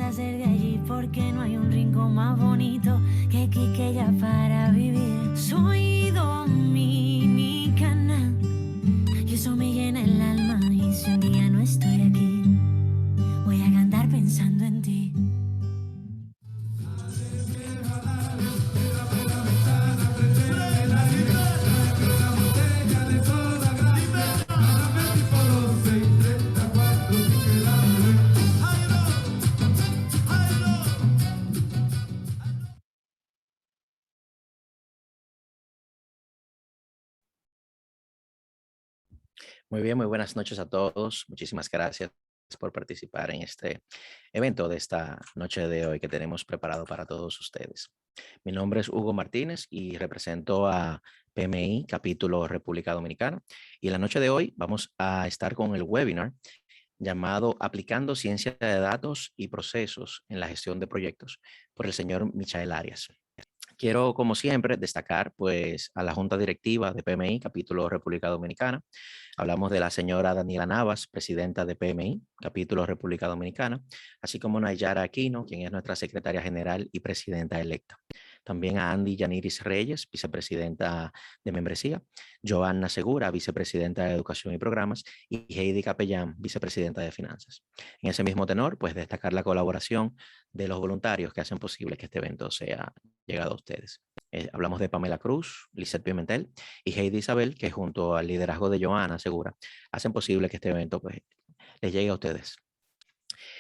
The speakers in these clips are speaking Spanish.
gusta ser de allí porque no hay un rincón más bonito que Quiqueya para vivir. Soy dominicana y eso me llena el alma. Y si un día no estoy aquí, voy a cantar pensando en ti. Muy bien, muy buenas noches a todos. Muchísimas gracias por participar en este evento de esta noche de hoy que tenemos preparado para todos ustedes. Mi nombre es Hugo Martínez y represento a PMI, capítulo República Dominicana. Y en la noche de hoy vamos a estar con el webinar llamado Aplicando Ciencia de Datos y Procesos en la Gestión de Proyectos por el señor Michael Arias. Quiero, como siempre, destacar pues, a la Junta Directiva de PMI, capítulo República Dominicana. Hablamos de la señora Daniela Navas, presidenta de PMI, capítulo República Dominicana, así como Nayara Aquino, quien es nuestra secretaria general y presidenta electa. También a Andy Yaniris Reyes, vicepresidenta de membresía, Joanna Segura, vicepresidenta de Educación y Programas, y Heidi Capellán, vicepresidenta de Finanzas. En ese mismo tenor, pues destacar la colaboración de los voluntarios que hacen posible que este evento sea llegado a ustedes. Hablamos de Pamela Cruz, Lizeth Pimentel y Heidi Isabel, que junto al liderazgo de Joana Segura, hacen posible que este evento pues, les llegue a ustedes.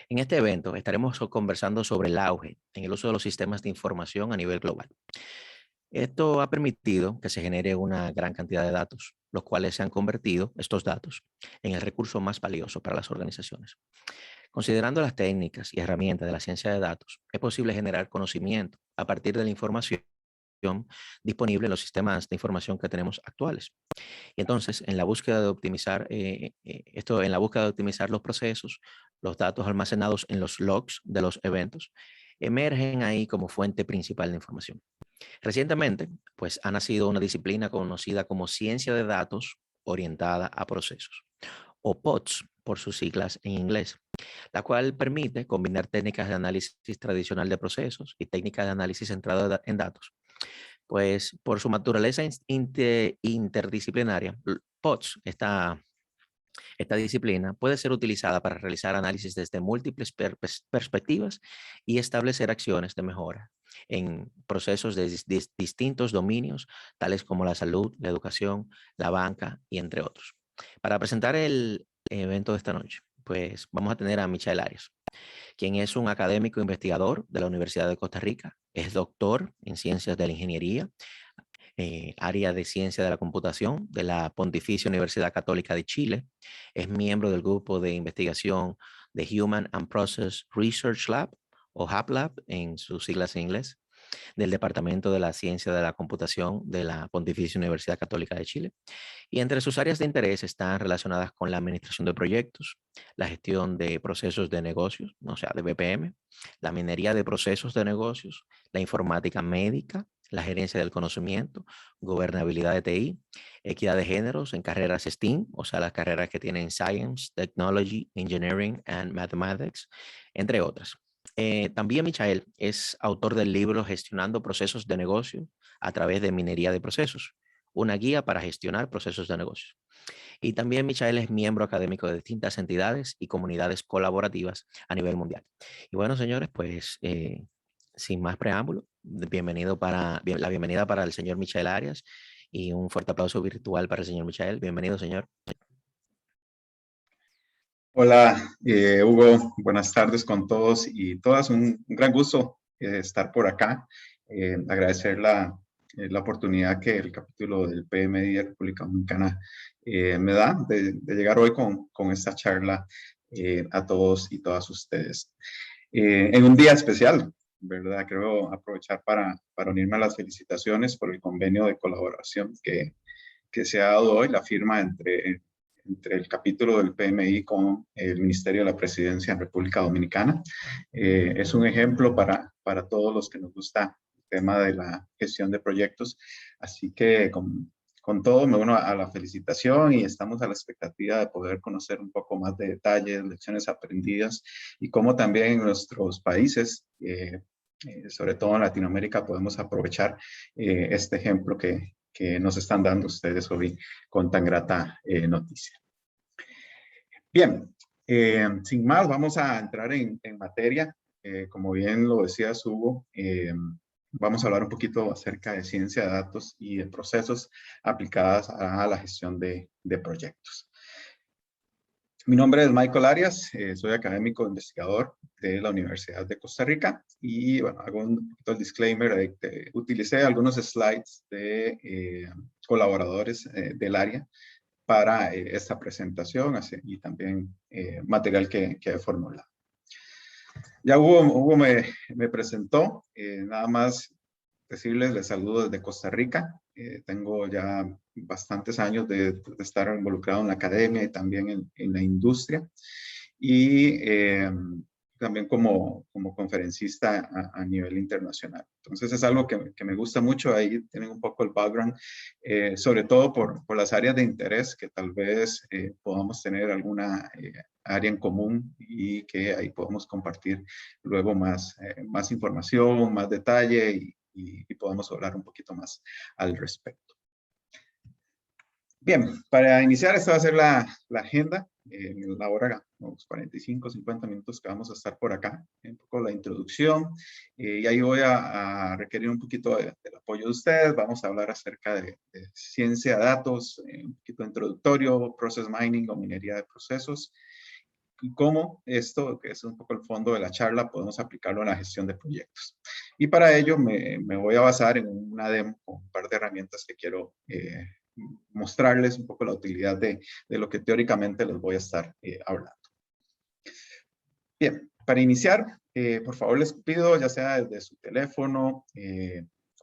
En este evento estaremos conversando sobre el auge en el uso de los sistemas de información a nivel global. Esto ha permitido que se genere una gran cantidad de datos, los cuales se han convertido, estos datos, en el recurso más valioso para las organizaciones. Considerando las técnicas y herramientas de la ciencia de datos, es posible generar conocimiento a partir de la información disponible en los sistemas de información que tenemos actuales. Y entonces, en la búsqueda de optimizar en la búsqueda de optimizar los procesos, los datos almacenados en los logs de los eventos emergen ahí como fuente principal de información. Recientemente, pues ha nacido una disciplina conocida como ciencia de datos orientada a procesos, o PODS por sus siglas en inglés, la cual permite combinar técnicas de análisis tradicional de procesos y técnicas de análisis centrado en datos. Pues por su naturaleza interdisciplinaria, PODS, esta disciplina, puede ser utilizada para realizar análisis desde múltiples perspectivas y establecer acciones de mejora en procesos de distintos dominios, tales como la salud, la educación, la banca y entre otros. Para presentar el evento de esta noche, pues vamos a tener a Michael Arias, quien es un académico investigador de la Universidad de Costa Rica, es doctor en Ciencias de la Ingeniería, área de Ciencia de la Computación de la Pontificia Universidad Católica de Chile, es miembro del grupo de investigación de Human and Process Research Lab, o HAPLab en sus siglas en inglés, del Departamento de la Ciencia de la Computación de la Pontificia Universidad Católica de Chile. Y entre sus áreas de interés están relacionadas con la administración de proyectos, la gestión de procesos de negocios, o sea, de BPM, la minería de procesos de negocios, la informática médica, la gerencia del conocimiento, gobernabilidad de TI, equidad de géneros en carreras STEAM, o sea, las carreras que tienen Science, Technology, Engineering and Mathematics, entre otras. También Michael es autor del libro Gestionando Procesos de Negocio a través de minería de procesos, una guía para gestionar procesos de negocios. Y también Michael es miembro académico de distintas entidades y comunidades colaborativas a nivel mundial. Y bueno, señores, pues sin más preámbulo, la bienvenida para el señor Michael Arias y un fuerte aplauso virtual para el señor Michael. Bienvenido, señor. Hola, Hugo. Buenas tardes con todos y todas. Un gran gusto estar por acá. Agradecer la oportunidad que el capítulo del PMI de República Dominicana me da de llegar hoy con esta charla a todos y todas ustedes. En un día especial, ¿verdad? Quiero aprovechar para unirme a las felicitaciones por el convenio de colaboración que se ha dado hoy, la firma entre el capítulo del PMI con el Ministerio de la Presidencia en República Dominicana. Es un ejemplo para todos los que nos gusta el tema de la gestión de proyectos. Así que, con con todo me uno a la felicitación y estamos a la expectativa de poder conocer un poco más de detalles, lecciones aprendidas y cómo también en nuestros países, sobre todo en Latinoamérica, podemos aprovechar este ejemplo que nos están dando ustedes hoy con tan grata noticia. Bien, sin más, vamos a entrar en materia. Como bien lo decía Hugo, vamos a hablar un poquito acerca de ciencia de datos y de procesos aplicadas a la gestión de proyectos. Mi nombre es Michael Arias, soy académico investigador de la Universidad de Costa Rica y bueno, hago un poquito el disclaimer utilicé algunos slides de colaboradores del área para esta presentación y también material que he formulado. Ya Hugo me presentó, nada más decirles, les saludo desde Costa Rica. Tengo ya bastantes años de estar involucrado en la academia y también en la industria. Y también como conferencista a nivel internacional. Entonces es algo que me gusta mucho. Ahí tienen un poco el background, sobre todo por las áreas de interés que tal vez podamos tener alguna área en común y que ahí podamos compartir luego más información, más detalle y podamos hablar un poquito más al respecto. Bien, para iniciar, esta va a ser la agenda. En la hora, unos 45, 50 minutos que vamos a estar por acá. Un poco la introducción. Y ahí voy a requerir un poquito del apoyo de ustedes. Vamos a hablar acerca de ciencia de datos, un poquito introductorio, process mining o minería de procesos. Y cómo esto, que es un poco el fondo de la charla, podemos aplicarlo en la gestión de proyectos. Y para ello me voy a basar en una demo con un par de herramientas que quiero mostrarles un poco la utilidad de lo que teóricamente les voy a estar hablando. Bien, para iniciar, por favor les pido, ya sea desde su teléfono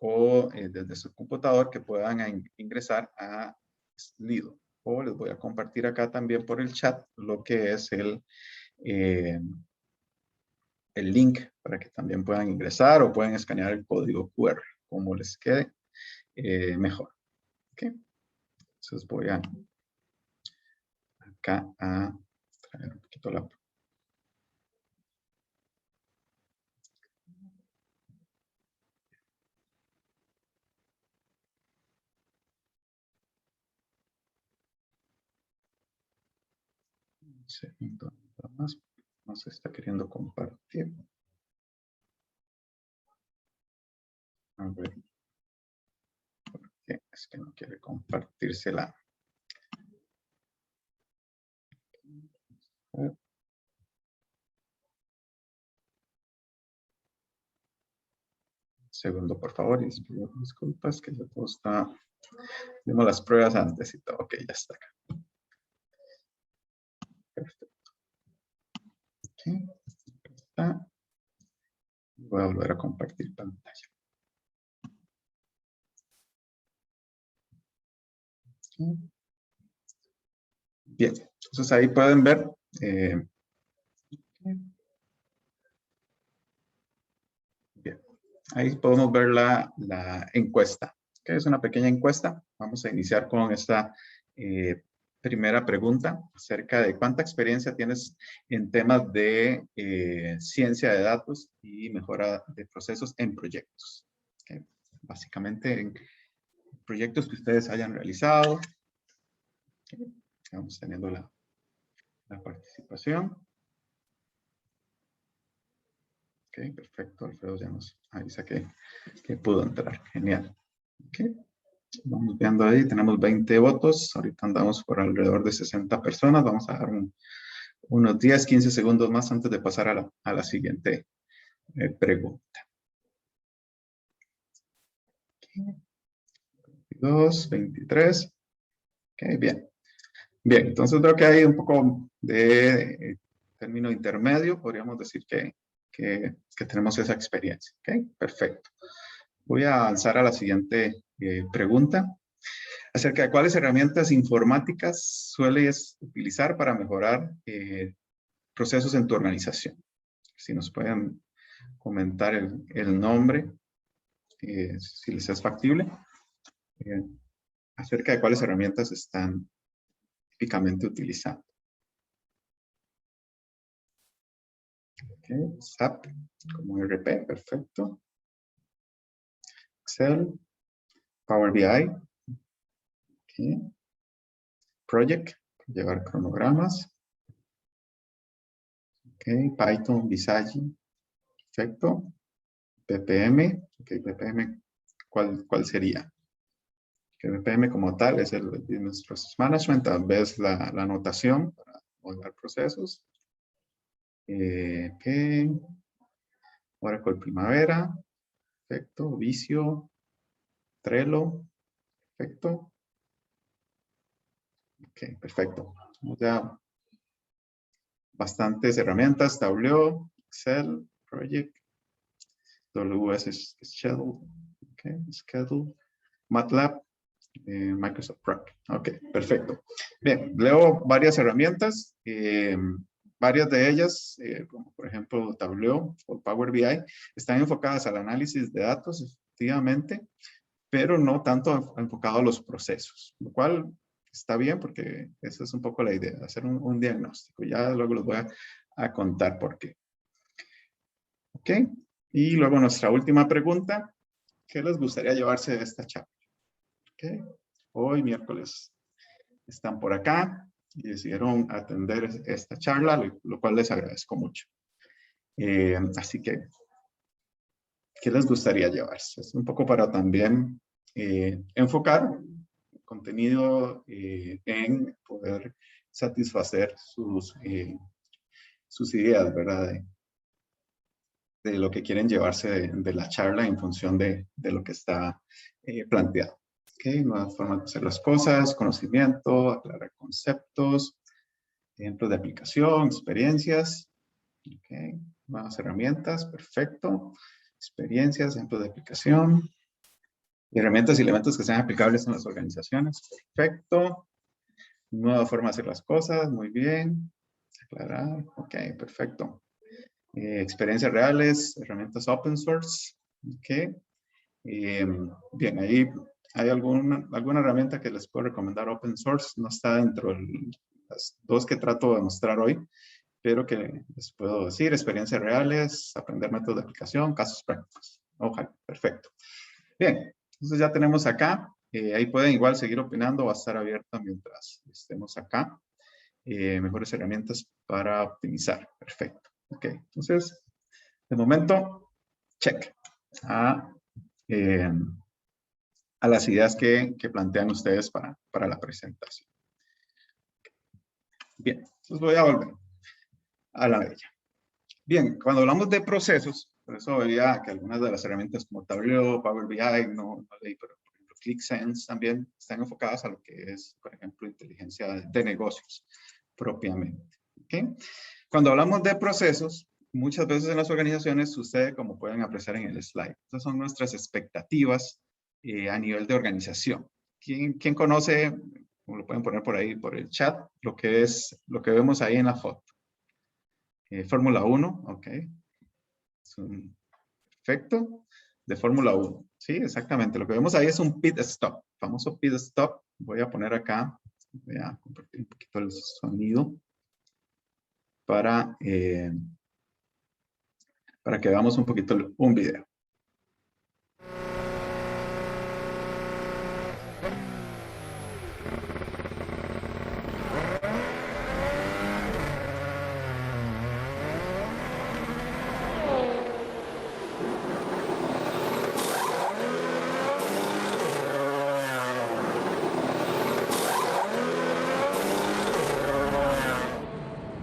o desde su computador, que puedan ingresar a Slido. O les voy a compartir acá también por el chat lo que es el link para que también puedan ingresar o pueden escanear el código QR, como les quede mejor. ¿Okay? Entonces voy acá a traer un poquito la... Un segundo, nada más. No se está queriendo compartir. A ver. ¿Por qué? Es que no quiere compartírsela. A ver. Segundo, por favor, y disculpas que ya todo está... Vimos las pruebas antes y todo. Ok, ya está acá. Perfecto. Okay. Está. Voy a volver a compartir pantalla. Okay. Bien, entonces ahí pueden ver. Bien, ahí podemos ver la encuesta, que es una pequeña encuesta. Vamos a iniciar con esta primera pregunta acerca de cuánta experiencia tienes en temas de ciencia de datos y mejora de procesos en proyectos. Okay. Básicamente en proyectos que ustedes hayan realizado. Okay. Vamos teniendo la participación. Ok, perfecto. Alfredo ya nos avisa que pudo entrar. Genial. Ok. Vamos viendo ahí, tenemos 20 votos. Ahorita andamos por alrededor de 60 personas. Vamos a dar unos 10, 15 segundos más antes de pasar a la siguiente pregunta. Okay. 22, 23. Ok, bien. Bien, entonces creo que hay un poco de término intermedio. Podríamos decir que tenemos esa experiencia. Ok, perfecto. Voy a avanzar a la siguiente pregunta. Acerca de cuáles herramientas informáticas sueles utilizar para mejorar procesos en tu organización. Si nos pueden comentar el nombre, si les es factible. acerca de cuáles herramientas están típicamente utilizando. Okay. SAP como RP, perfecto. Excel, Power BI, okay. Project, llevar cronogramas. Okay. Python, Visage, perfecto. PPM, okay. PPM, ¿cuál sería? Que BPM como tal es el Business Process Management, tal vez la anotación para modelar procesos. Okay. Oracle Primavera, perfecto. Visio, Trello, perfecto. Ok, perfecto. Ya bastantes herramientas, Tableau, Excel, Project, WS Schedule, okay, Schedule, MATLAB, Microsoft Prep. Ok, perfecto. Bien, leo varias herramientas. Varias de ellas, como por ejemplo Tableau o Power BI, están enfocadas al análisis de datos, efectivamente, pero no tanto enfocado a los procesos, lo cual está bien porque esa es un poco la idea, hacer un diagnóstico. Ya luego les voy a contar por qué. Ok, y luego nuestra última pregunta, ¿qué les gustaría llevarse de esta charla? Okay. Hoy miércoles están por acá y decidieron atender esta charla, lo cual les agradezco mucho. Así que, ¿qué les gustaría llevarse? Es un poco para también enfocar el contenido en poder satisfacer sus ideas, ¿verdad? De lo que quieren llevarse de la charla en función de lo que está planteado. Okay, nuevas formas de hacer las cosas, conocimiento, aclarar conceptos, ejemplos de aplicación, experiencias, okay, nuevas herramientas, perfecto, experiencias, ejemplos de aplicación, herramientas y elementos que sean aplicables en las organizaciones, perfecto, nueva forma de hacer las cosas, muy bien, aclarar, ok, perfecto, experiencias reales, herramientas open source, ok, bien, ahí hay alguna herramienta que les puedo recomendar open source, no está dentro de las dos que trato de mostrar hoy, pero que les puedo decir, experiencias reales, aprender métodos de aplicación, casos prácticos. Ojalá, perfecto. Bien, entonces ya tenemos acá, ahí pueden igual seguir opinando, va a estar abierta mientras estemos acá. Mejores herramientas para optimizar, perfecto. Ok, entonces, de momento, check a las ideas que plantean ustedes para la presentación. Bien, entonces voy a volver a la bella. Bien, cuando hablamos de procesos, por eso veía que algunas de las herramientas como Tableau, Power BI, no leí, pero por ejemplo ClickSense también están enfocadas a lo que es, por ejemplo, inteligencia de negocios propiamente. ¿Okay? Cuando hablamos de procesos, muchas veces en las organizaciones sucede como pueden apreciar en el slide. Estas son nuestras expectativas a nivel de organización. ¿Quién conoce, como lo pueden poner por ahí, por el chat, lo que vemos ahí en la foto? Fórmula 1, ok. Es un efecto de Fórmula 1. Sí, exactamente. Lo que vemos ahí es un pit stop. Famoso pit stop. Voy a poner acá, voy a compartir un poquito el sonido para que veamos un poquito un video.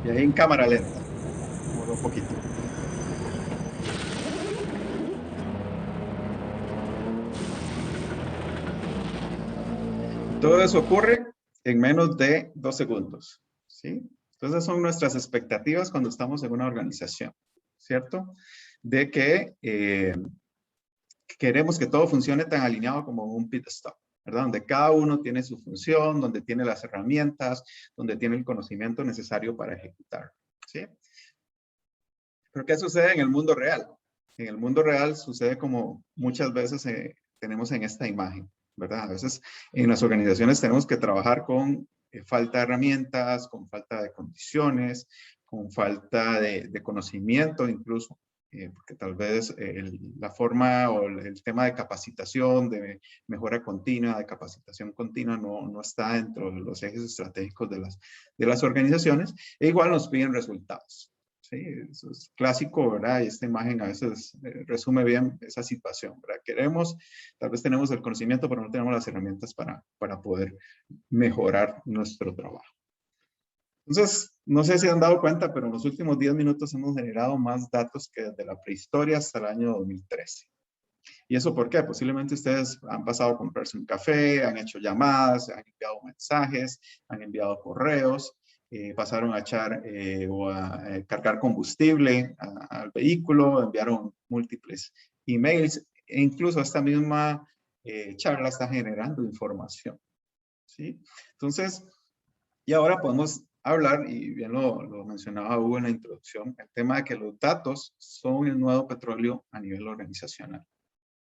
Y ahí en cámara lenta. Muevo un poquito. Todo eso ocurre en menos de 2 segundos. ¿Sí? Entonces son nuestras expectativas cuando estamos en una organización, ¿cierto? De que queremos que todo funcione tan alineado como un pit stop, ¿verdad? Donde cada uno tiene su función, donde tiene las herramientas, donde tiene el conocimiento necesario para ejecutar, ¿sí? Pero ¿qué sucede en el mundo real? En el mundo real sucede como muchas veces tenemos en esta imagen. ¿verdad? A veces en las organizaciones tenemos que trabajar con falta de herramientas, con falta de condiciones, con falta de conocimiento incluso, porque tal vez la forma o el tema de capacitación, de mejora continua, de capacitación continua, no está dentro de los ejes estratégicos de las organizaciones, e igual nos piden resultados. Sí, eso es clásico, ¿verdad? Y esta imagen a veces resume bien esa situación, ¿verdad? Tal vez tenemos el conocimiento, pero no tenemos las herramientas para poder mejorar nuestro trabajo. Entonces, no sé si han dado cuenta, pero en los últimos 10 minutos hemos generado más datos que desde la prehistoria hasta el año 2013. ¿Y eso por qué? Posiblemente ustedes han pasado a comprarse un café, han hecho llamadas, han enviado mensajes, han enviado correos, pasaron a echar o a cargar combustible al vehículo, enviaron múltiples emails, e incluso esta misma charla está generando información, ¿sí? Entonces, y ahora podemos hablar, y bien lo mencionaba Hugo en la introducción, el tema de que los datos son el nuevo petróleo a nivel organizacional,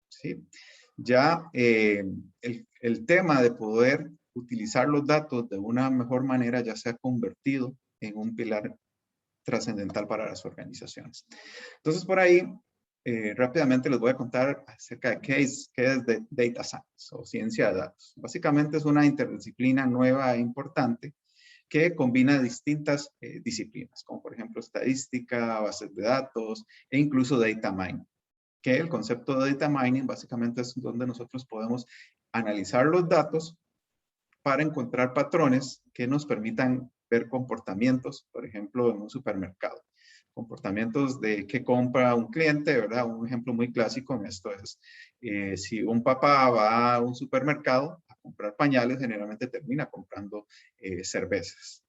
¿sí? Ya el tema de poder utilizar los datos de una mejor manera ya se ha convertido en un pilar trascendental para las organizaciones. Entonces, por ahí, rápidamente les voy a contar acerca de qué es Data Science o ciencia de datos. Básicamente es una interdisciplina nueva e importante que combina distintas disciplinas, como por ejemplo estadística, bases de datos e incluso data mining. Que el concepto de data mining básicamente es donde nosotros podemos analizar los datos para encontrar patrones que nos permitan ver comportamientos, por ejemplo, en un supermercado. Comportamientos de qué compra un cliente, ¿verdad? Un ejemplo muy clásico en esto es, si un papá va a un supermercado a comprar pañales, generalmente termina comprando cervezas.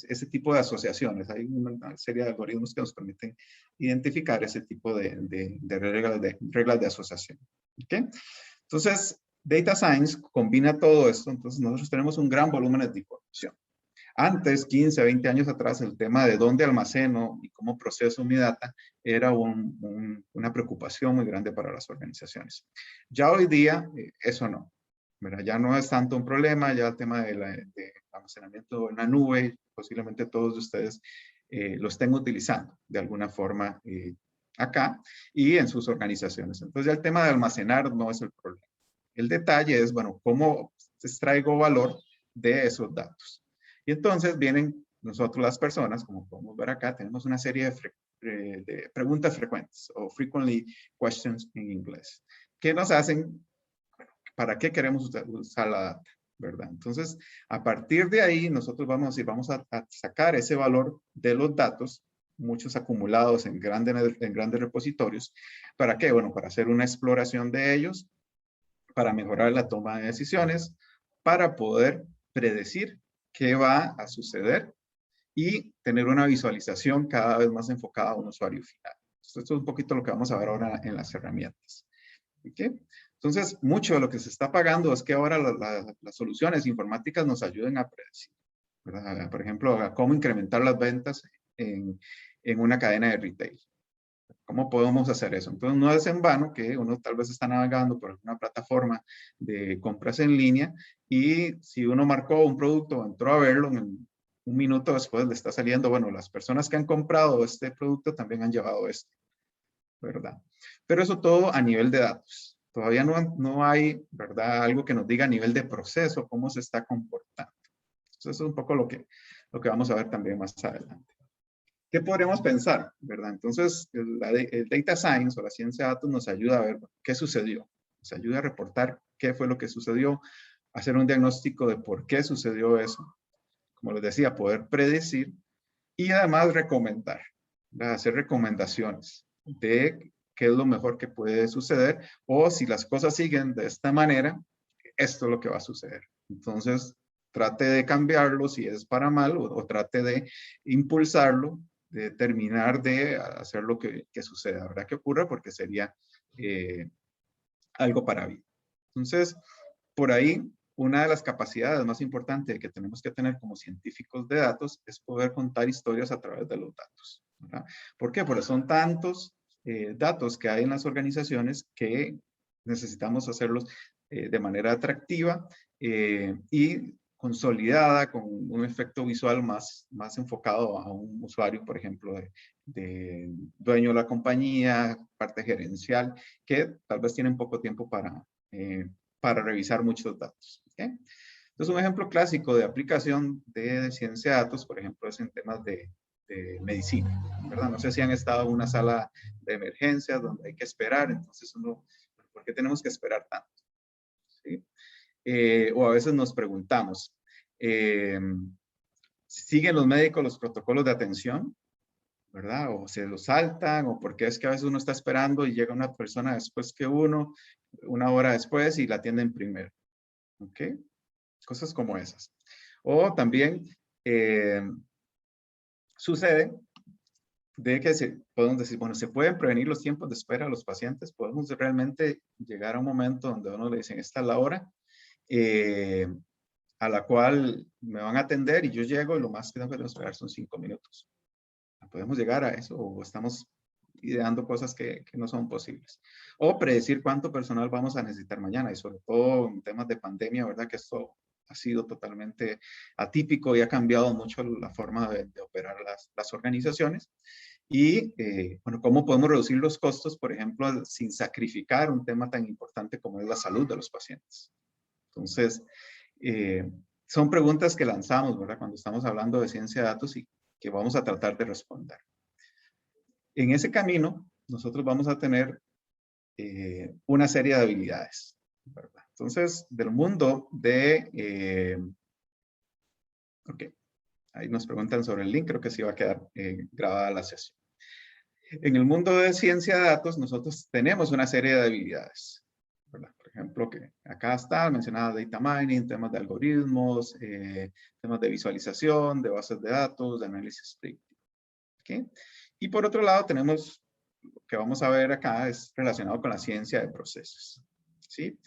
Ese tipo de asociaciones. Hay una serie de algoritmos que nos permiten identificar ese tipo de reglas de asociación. ¿Okay? Entonces, Data Science combina todo esto. Entonces, nosotros tenemos un gran volumen de información. Antes, 15, 20 años atrás, el tema de dónde almaceno y cómo proceso mi data era una preocupación muy grande para las organizaciones. Ya hoy día, eso no. ¿Verdad? Ya no es tanto un problema, ya el tema de almacenamiento en la nube, posiblemente todos de ustedes lo estén utilizando de alguna forma acá y en sus organizaciones. Entonces ya el tema de almacenar no es el problema. El detalle es, bueno, cómo extraigo valor de esos datos. Y entonces vienen nosotros las personas, como podemos ver acá, tenemos una serie de preguntas frecuentes o frequently questions en inglés, que nos hacen, bueno, ¿para qué queremos usar la data? ¿Verdad? Entonces, a partir de ahí, nosotros vamos a sacar ese valor de los datos, muchos acumulados en grandes repositorios. ¿Para qué? Bueno, para hacer una exploración de ellos, para mejorar la toma de decisiones, para poder predecir qué va a suceder y tener una visualización cada vez más enfocada a un usuario final. Esto es un poquito lo que vamos a ver ahora en las herramientas. ¿Okay? Entonces, mucho de lo que se está pagando es que ahora las soluciones informáticas nos ayuden a predecir, ¿verdad? Por ejemplo, a cómo incrementar las ventas en una cadena de retail. ¿Cómo podemos hacer eso? Entonces, no es en vano que uno tal vez está navegando por alguna plataforma de compras en línea y si uno marcó un producto, entró a verlo, en un minuto después le está saliendo, bueno, las personas que han comprado este producto también han llevado esto, ¿verdad? Pero eso todo a nivel de datos. Todavía no hay, ¿verdad? Algo que nos diga a nivel de proceso cómo se está comportando. Entonces, eso es un poco lo que vamos a ver también más adelante. ¿Qué podríamos pensar? ¿Verdad? Entonces, el Data Science o la ciencia de datos nos ayuda a ver qué sucedió. Nos ayuda a reportar qué fue lo que sucedió, hacer un diagnóstico de por qué sucedió eso. Como les decía, poder predecir y además recomendar, ¿verdad? Hacer recomendaciones de qué es lo mejor que puede suceder o si las cosas siguen de esta manera, esto es lo que va a suceder. Entonces, trate de cambiarlo si es para mal o trate de impulsarlo, de terminar de hacer lo que suceda. Habrá que ocurra porque sería algo para bien. Entonces, por ahí, una de las capacidades más importantes que tenemos que tener como científicos de datos es poder contar historias a través de los datos, ¿verdad? ¿Por qué? Porque son tantos datos que hay en las organizaciones que necesitamos hacerlos de manera atractiva y consolidada con un efecto visual más enfocado a un usuario, por ejemplo, de dueño de la compañía, parte gerencial, que tal vez tienen poco tiempo para revisar muchos datos. ¿Okay? Entonces, un ejemplo clásico de aplicación de ciencia de datos, por ejemplo, es en temas de medicina, ¿verdad? No sé si han estado en una sala de emergencias donde hay que esperar, entonces ¿por qué tenemos que esperar tanto? ¿Sí? O a veces nos preguntamos, ¿siguen los médicos los protocolos de atención? ¿Verdad? O se los saltan, o porque es que a veces uno está esperando y llega una persona después que uno, una hora después y la atienden primero. ¿Ok? Cosas como esas. O también sucede de que podemos decir, bueno, ¿se pueden prevenir los tiempos de espera a los pacientes? ¿Podemos realmente llegar a un momento donde uno le dicen, esta es la hora a la cual me van a atender y yo llego y lo más que tengo que esperar son 5 minutos? ¿Podemos llegar a eso o estamos ideando cosas que no son posibles? O predecir cuánto personal vamos a necesitar mañana y sobre todo en temas de pandemia, ¿verdad? Que esto ha sido totalmente atípico y ha cambiado mucho la forma de operar las organizaciones. Y, bueno, ¿cómo podemos reducir los costos, por ejemplo, sin sacrificar un tema tan importante como es la salud de los pacientes? Entonces, son preguntas que lanzamos, ¿verdad? Cuando estamos hablando de ciencia de datos y que vamos a tratar de responder. En ese camino, nosotros vamos a tener una serie de habilidades, ¿verdad? Entonces, del mundo de... ok, ahí nos preguntan sobre el link, creo que sí va a quedar grabada la sesión. En el mundo de ciencia de datos, nosotros tenemos una serie de habilidades, ¿verdad? Por ejemplo, que acá está mencionada data mining, temas de algoritmos, temas de visualización, de bases de datos, de análisis predictivo. ¿Okay? Y por otro lado, tenemos, lo que vamos a ver acá es relacionado con la ciencia de procesos, ¿sí?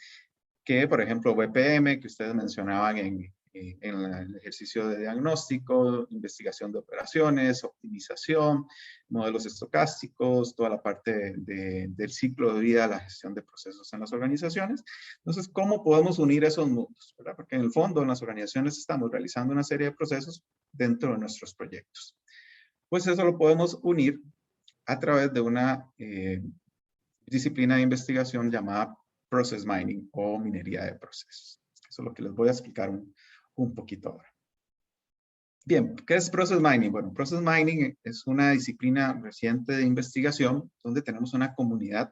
Que, por ejemplo, BPM, que ustedes mencionaban en el ejercicio de diagnóstico, investigación de operaciones, optimización, modelos estocásticos, toda la parte del ciclo de vida, la gestión de procesos en las organizaciones. Entonces, ¿cómo podemos unir esos mundos? ¿Verdad? Porque en el fondo, en las organizaciones estamos realizando una serie de procesos dentro de nuestros proyectos. Pues eso lo podemos unir a través de una disciplina de investigación llamada Process Mining o minería de procesos. Eso es lo que les voy a explicar un poquito ahora. Bien, ¿qué es Process Mining? Bueno, Process Mining es una disciplina reciente de investigación donde tenemos una comunidad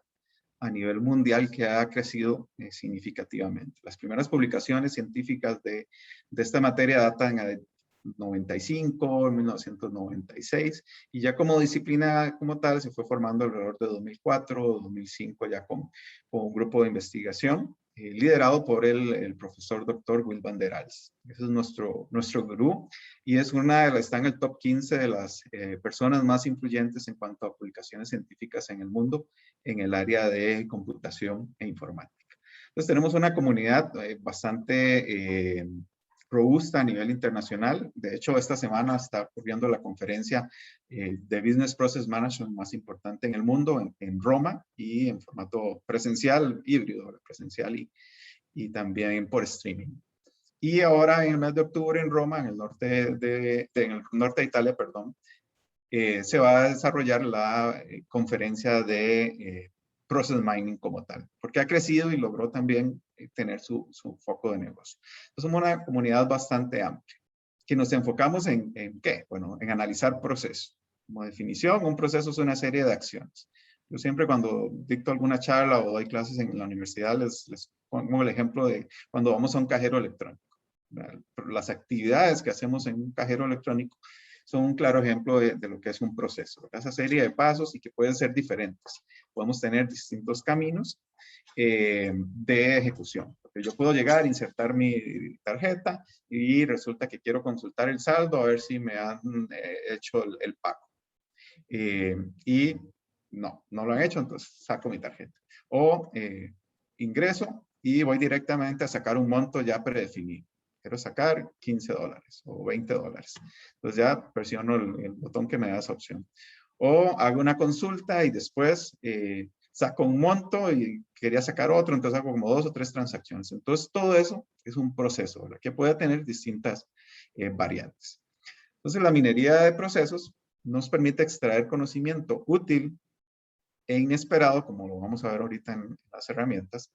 a nivel mundial que ha crecido significativamente. Las primeras publicaciones científicas de esta materia datan de 95, 1996, y ya como disciplina como tal se fue formando alrededor de 2004 o 2005 ya con un grupo de investigación liderado por el profesor Dr. Will van der Als. Ese es nuestro gurú y es está en el top 15 de las personas más influyentes en cuanto a publicaciones científicas en el mundo en el área de computación e informática. Entonces tenemos una comunidad bastante robusta a nivel internacional. De hecho, esta semana está ocurriendo la conferencia de Business Process Management más importante en el mundo, en Roma, y en formato presencial, híbrido, presencial y también por streaming. Y ahora, en el mes de octubre, en Roma, en el norte de Italia, perdón, se va a desarrollar la conferencia de Process Mining como tal, porque ha crecido y logró también tener su foco de negocio. Entonces, somos una comunidad bastante amplia, que nos enfocamos en ¿qué? Bueno, en analizar procesos. Como definición, un proceso es una serie de acciones. Yo siempre cuando dicto alguna charla o doy clases en la universidad, les pongo el ejemplo de cuando vamos a un cajero electrónico. Las actividades que hacemos en un cajero electrónico son un claro ejemplo de lo que es un proceso. Esa serie de pasos y que pueden ser diferentes. Podemos tener distintos caminos de ejecución. Porque yo puedo llegar, insertar mi tarjeta y resulta que quiero consultar el saldo a ver si me han hecho el pago. Y no lo han hecho, entonces saco mi tarjeta. O ingreso y voy directamente a sacar un monto ya predefinido. Quiero sacar $15 o $20. Entonces ya presiono el botón que me da esa opción. O hago una consulta y después saco un monto y quería sacar otro, entonces hago como 2 o 3 transacciones. Entonces, todo eso es un proceso, ¿verdad? Que puede tener distintas variantes. Entonces, la minería de procesos nos permite extraer conocimiento útil e inesperado, como lo vamos a ver ahorita en las herramientas,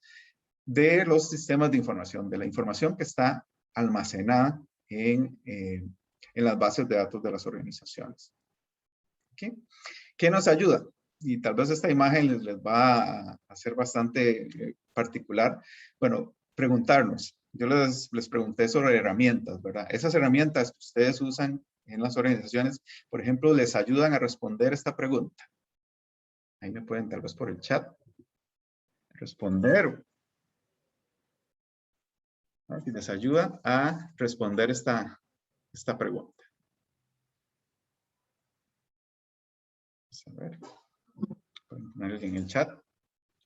de los sistemas de información, de la información que está almacenada en las bases de datos de las organizaciones. ¿Okay? ¿Qué nos ayuda? Y tal vez esta imagen les va a ser bastante particular. Bueno, preguntarnos. Yo les pregunté sobre herramientas, ¿verdad? Esas herramientas que ustedes usan en las organizaciones, por ejemplo, les ayudan a responder esta pregunta. Ahí me pueden tal vez por el chat responder. ¿No? Y les ayuda a responder esta pregunta. Vamos a ver. Pueden ponerlo en el chat.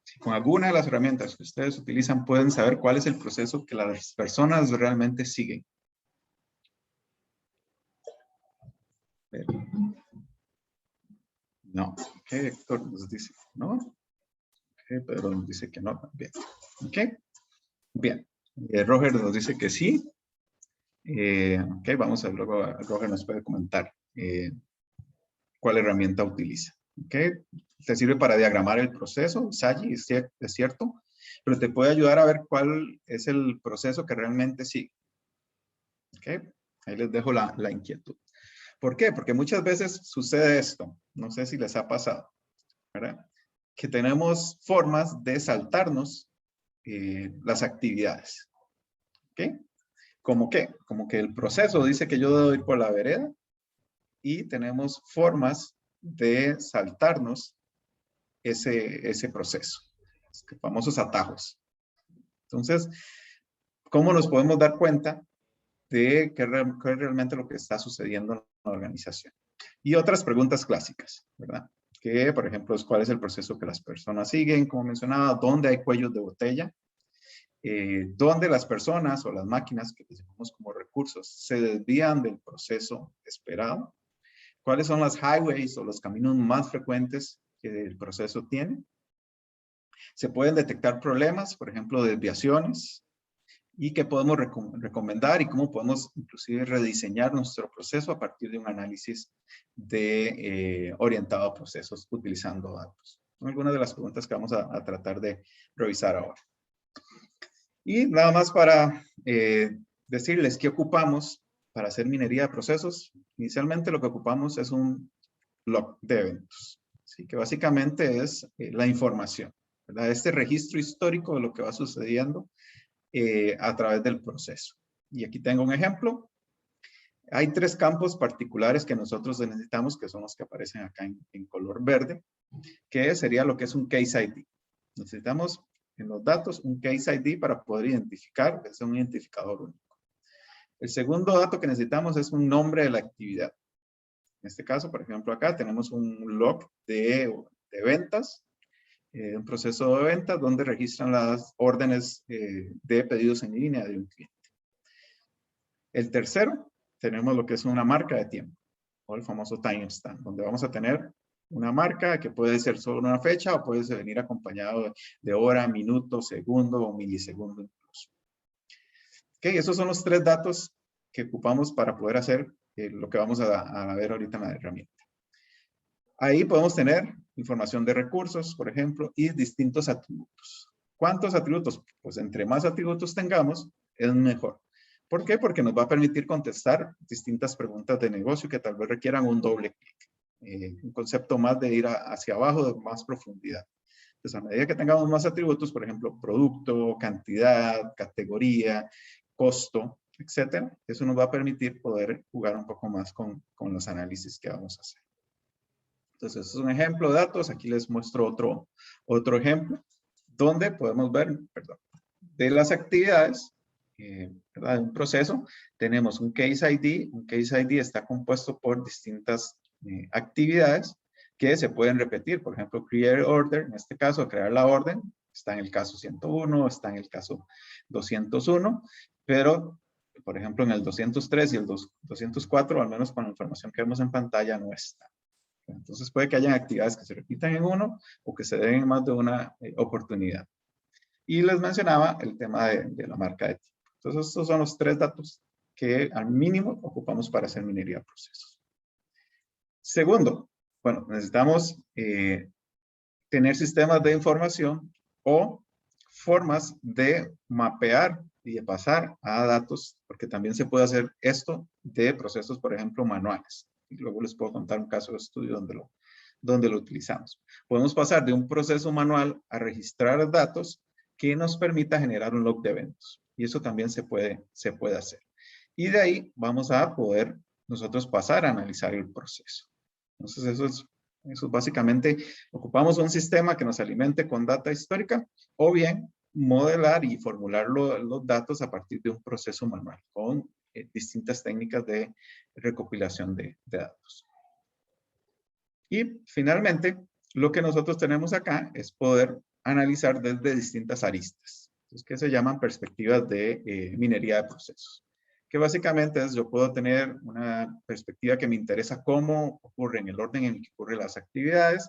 Si con alguna de las herramientas que ustedes utilizan pueden saber cuál es el proceso que las personas realmente siguen. No. Ok, Héctor nos dice que no. Ok, Pedro nos dice que no también. Ok. Bien. Roger nos dice que sí. Ok, vamos a luego, Roger nos puede comentar cuál herramienta utiliza. Ok. Te sirve para diagramar el proceso, Sagi, es cierto, pero te puede ayudar a ver cuál es el proceso que realmente sigue. Ok. Ahí les dejo la inquietud. ¿Por qué? Porque muchas veces sucede esto. No sé si les ha pasado, ¿verdad? Que tenemos formas de saltarnos las actividades. ¿Ok? ¿Cómo qué? Como que el proceso dice que yo debo ir por la vereda y tenemos formas de saltarnos ese proceso. Los famosos atajos. Entonces, ¿cómo nos podemos dar cuenta de qué es realmente lo que está sucediendo en la organización? Y otras preguntas clásicas, ¿verdad? Que, por ejemplo, es cuál es el proceso que las personas siguen, como mencionaba, dónde hay cuellos de botella, dónde las personas o las máquinas, que les llamamos como recursos, se desvían del proceso esperado, cuáles son las highways o los caminos más frecuentes que el proceso tiene. Se pueden detectar problemas, por ejemplo, desviaciones, y qué podemos recomendar y cómo podemos inclusive rediseñar nuestro proceso a partir de un análisis orientado a procesos utilizando datos. Son algunas de las preguntas que vamos a tratar de revisar ahora. Y nada más para decirles qué ocupamos para hacer minería de procesos. Inicialmente lo que ocupamos es un log de eventos. Así que básicamente es la información, ¿verdad? Este registro histórico de lo que va sucediendo a través del proceso. Y aquí tengo un ejemplo. Hay 3 campos particulares que nosotros necesitamos, que son los que aparecen acá en color verde, que sería lo que es un case ID. Necesitamos en los datos un case ID para poder identificar, es un identificador único. El segundo dato que necesitamos es un nombre de la actividad. En este caso, por ejemplo, acá tenemos un log de ventas, un proceso de ventas donde registran las órdenes de pedidos en línea de un cliente. El tercero, tenemos lo que es una marca de tiempo, o el famoso timestamp, donde vamos a tener una marca que puede ser solo una fecha o puede venir acompañado de hora, minuto, segundo o milisegundo incluso. Ok, esos son los 3 datos que ocupamos para poder hacer lo que vamos a ver ahorita en la herramienta. Ahí podemos tener información de recursos, por ejemplo, y distintos atributos. ¿Cuántos atributos? Pues entre más atributos tengamos, es mejor. ¿Por qué? Porque nos va a permitir contestar distintas preguntas de negocio que tal vez requieran un doble clic. Un concepto más de ir hacia abajo, de más profundidad. Entonces, a medida que tengamos más atributos, por ejemplo, producto, cantidad, categoría, costo, etcétera, eso nos va a permitir poder jugar un poco más con los análisis que vamos a hacer. Entonces, es un ejemplo de datos. Aquí les muestro otro ejemplo, donde podemos ver, de las actividades, ¿verdad? Un proceso, tenemos un case ID. Un case ID está compuesto por distintas actividades que se pueden repetir. Por ejemplo, create order, en este caso, crear la orden, está en el caso 101, está en el caso 201, pero, por ejemplo, en el 203 y el 204, al menos con la información que vemos en pantalla, no está. Entonces puede que hayan actividades que se repitan en uno o que se den en más de una oportunidad. Y les mencionaba el tema de la marca de tiempo. Entonces estos son los 3 datos que al mínimo ocupamos para hacer minería de procesos. Segundo, bueno, necesitamos tener sistemas de información o formas de mapear y de pasar a datos, porque también se puede hacer esto de procesos, por ejemplo, manuales. Y luego les puedo contar un caso de estudio donde lo utilizamos. Podemos pasar de un proceso manual a registrar datos que nos permita generar un log de eventos. Y eso también se puede hacer. Y de ahí vamos a poder nosotros pasar a analizar el proceso. Entonces eso es básicamente, ocupamos un sistema que nos alimente con data histórica o bien modelar y formular los datos a partir de un proceso manual con distintas técnicas de recopilación de datos. Y finalmente, lo que nosotros tenemos acá es poder analizar desde distintas aristas, que se llaman perspectivas de minería de procesos. Que básicamente es, yo puedo tener una perspectiva que me interesa cómo ocurre en el orden en el que ocurren las actividades,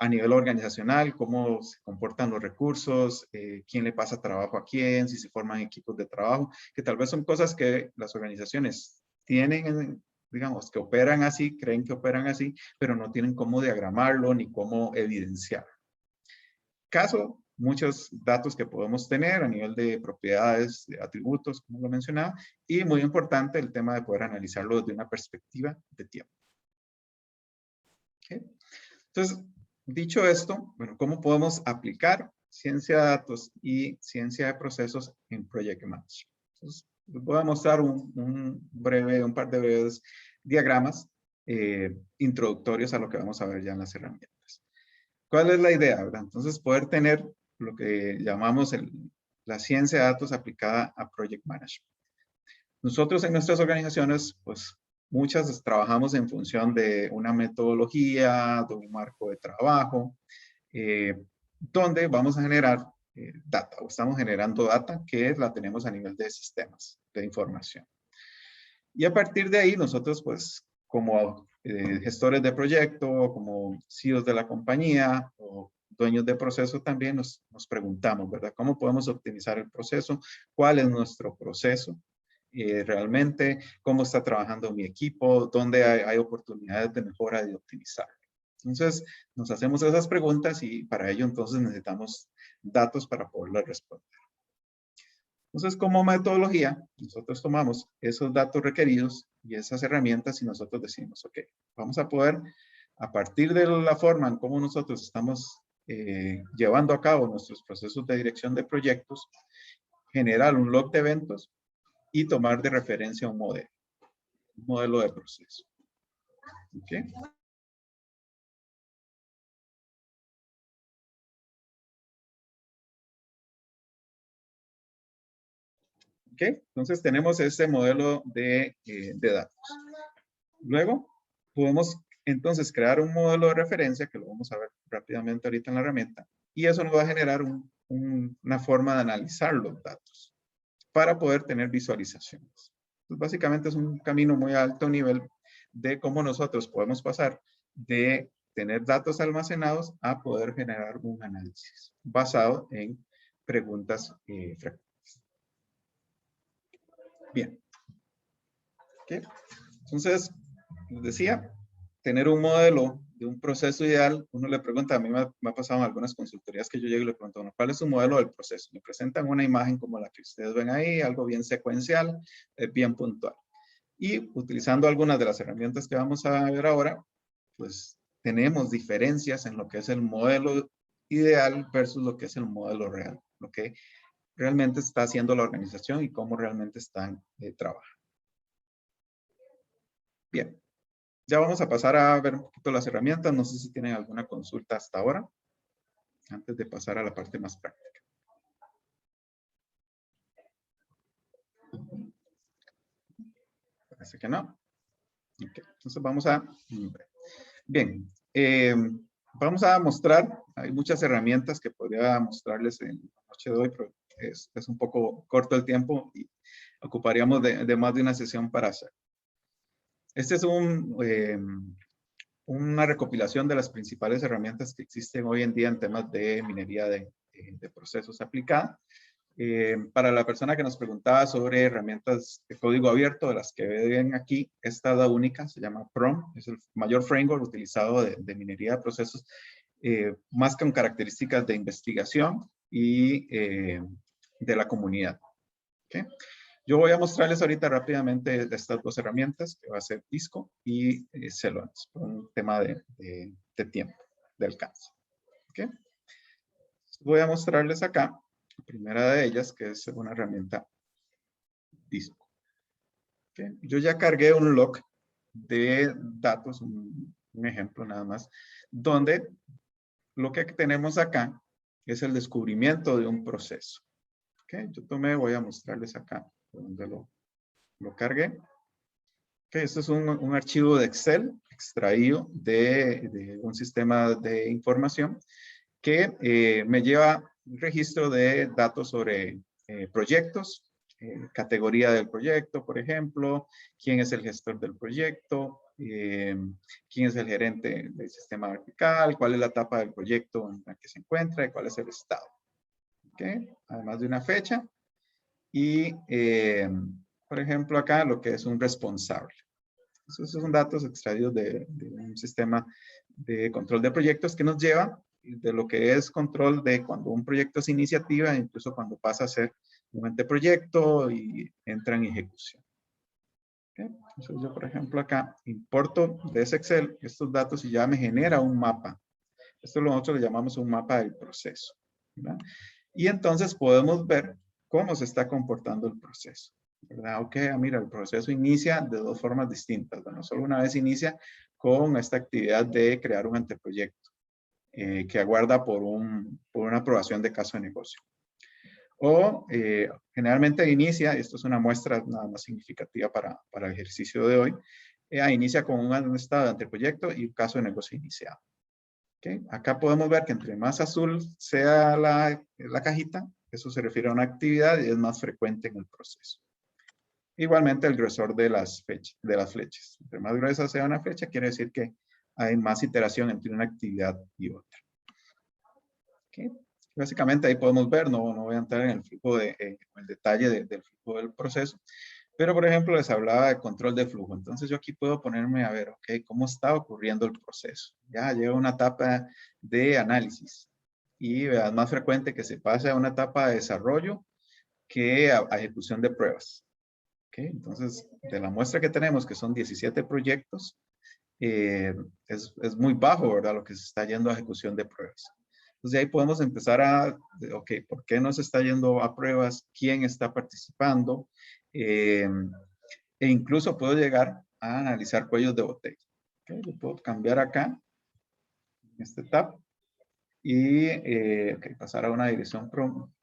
a nivel organizacional, cómo se comportan los recursos, quién le pasa trabajo a quién, si se forman equipos de trabajo, que tal vez son cosas que las organizaciones tienen, digamos, que operan así, creen que operan así, pero no tienen cómo diagramarlo ni cómo evidenciarlo. Caso, muchos datos que podemos tener a nivel de propiedades, de atributos, como lo mencionaba, y muy importante el tema de poder analizarlo desde una perspectiva de tiempo. ¿Okay? Entonces, dicho esto, bueno, ¿cómo podemos aplicar ciencia de datos y ciencia de procesos en Project Management? Entonces, les voy a mostrar un par de breves diagramas introductorios a lo que vamos a ver ya en las herramientas. ¿Cuál es la idea, verdad? Entonces, poder tener lo que llamamos la ciencia de datos aplicada a Project Management. Nosotros en nuestras organizaciones, pues muchas trabajamos en función de una metodología, de un marco de trabajo, donde vamos a generar data, o estamos generando data que la tenemos a nivel de sistemas de información. Y a partir de ahí, nosotros, pues, como gestores de proyecto, como CEOs de la compañía, o dueños de proceso también, nos preguntamos, ¿verdad? ¿Cómo podemos optimizar el proceso? ¿Cuál es nuestro proceso? Realmente, ¿cómo está trabajando mi equipo? ¿Dónde hay oportunidades de mejora y de optimizar? Entonces, nos hacemos esas preguntas y para ello, entonces, necesitamos datos para poderlas responder. Entonces, como metodología, nosotros tomamos esos datos requeridos y esas herramientas y nosotros decimos, ok, vamos a poder, a partir de la forma en cómo nosotros estamos llevando a cabo nuestros procesos de dirección de proyectos, generar un log de eventos y tomar de referencia un modelo de proceso. ¿Okay? ¿Ok? Entonces tenemos este modelo de datos. Luego podemos entonces crear un modelo de referencia, que lo vamos a ver rápidamente ahorita en la herramienta, y eso nos va a generar una forma de analizar los datos para poder tener visualizaciones. Entonces, básicamente es un camino muy alto nivel de cómo nosotros podemos pasar de tener datos almacenados a poder generar un análisis basado en preguntas frecuentes. Bien. ¿Okay? Entonces, les decía, tener un modelo de un proceso ideal, uno le pregunta, a mí me ha pasado en algunas consultorías que yo llego y le pregunto, bueno, ¿cuál es su modelo del proceso? Me presentan una imagen como la que ustedes ven ahí, algo bien secuencial, bien puntual. Y utilizando algunas de las herramientas que vamos a ver ahora, pues tenemos diferencias en lo que es el modelo ideal versus lo que es el modelo real, lo que realmente está haciendo la organización y cómo realmente están trabajando. Bien, ya vamos a pasar a ver un poquito las herramientas. No sé si tienen alguna consulta hasta ahora, antes de pasar a la parte más práctica. Parece que no. Okay. Entonces vamos a... Bien, vamos a mostrar, hay muchas herramientas que podría mostrarles en la noche de hoy, pero es un poco corto el tiempo y ocuparíamos de más de una sesión para hacer. Este es un una recopilación de las principales herramientas que existen hoy en día en temas de minería de procesos aplicada. Para la persona que nos preguntaba sobre herramientas de código abierto, de las que ven aquí, esta es la única, se llama PROM, es el mayor framework utilizado de minería de procesos, más con características de investigación y de la comunidad. ¿Okay? Yo voy a mostrarles ahorita rápidamente estas dos herramientas, que va a ser Pisco y Celonis, por un tema de tiempo, de alcance. ¿Okay? Voy a mostrarles acá la primera de ellas, que es una herramienta Pisco. ¿Okay? Yo ya cargué un log de datos, un ejemplo nada más, donde lo que tenemos acá es el descubrimiento de un proceso. ¿Okay? Yo voy a mostrarles acá donde lo cargué. Okay, esto es un archivo de Excel extraído de un sistema de información que me lleva un registro de datos sobre proyectos, categoría del proyecto, por ejemplo, quién es el gestor del proyecto, quién es el gerente del sistema vertical, cuál es la etapa del proyecto en la que se encuentra y cuál es el estado. Okay, además de una fecha. Y, por ejemplo, acá lo que es un responsable. Esos son datos extraídos de un sistema de control de proyectos que nos lleva de lo que es control de cuando un proyecto es iniciativa, incluso cuando pasa a ser un anteproyecto y entra en ejecución. ¿Okay? Entonces yo, por ejemplo, acá importo de ese Excel estos datos y ya me genera un mapa. Esto nosotros le llamamos un mapa del proceso, ¿verdad? Y entonces podemos ver cómo se está comportando el proceso, ¿verdad? Ok, mira, el proceso inicia de dos formas distintas. Bueno, solo una vez inicia con esta actividad de crear un anteproyecto que aguarda por una aprobación de caso de negocio. O generalmente inicia, esto es una muestra nada más significativa para el ejercicio de hoy, inicia con un estado de anteproyecto y un caso de negocio iniciado. Okay. Acá podemos ver que entre más azul sea la cajita, eso se refiere a una actividad y es más frecuente en el proceso. Igualmente el grosor de las flechas. Entre más gruesa sea una flecha, quiere decir que hay más iteración entre una actividad y otra. Okay. Básicamente ahí podemos ver, no voy a entrar en el flujo el detalle del flujo del proceso, pero por ejemplo les hablaba de control de flujo. Entonces yo aquí puedo ponerme a ver, ok, cómo está ocurriendo el proceso. Ya llega una etapa de análisis y es más frecuente que se pase a una etapa de desarrollo que a ejecución de pruebas. Okay, entonces de la muestra que tenemos, que son 17 proyectos, es muy bajo, ¿verdad? Lo que se está yendo a ejecución de pruebas. Entonces ahí podemos empezar ok, ¿por qué no se está yendo a pruebas? ¿Quién está participando? E incluso puedo llegar a analizar cuellos de botella. Okay, yo puedo cambiar acá, en este tab, y okay, pasar a una dirección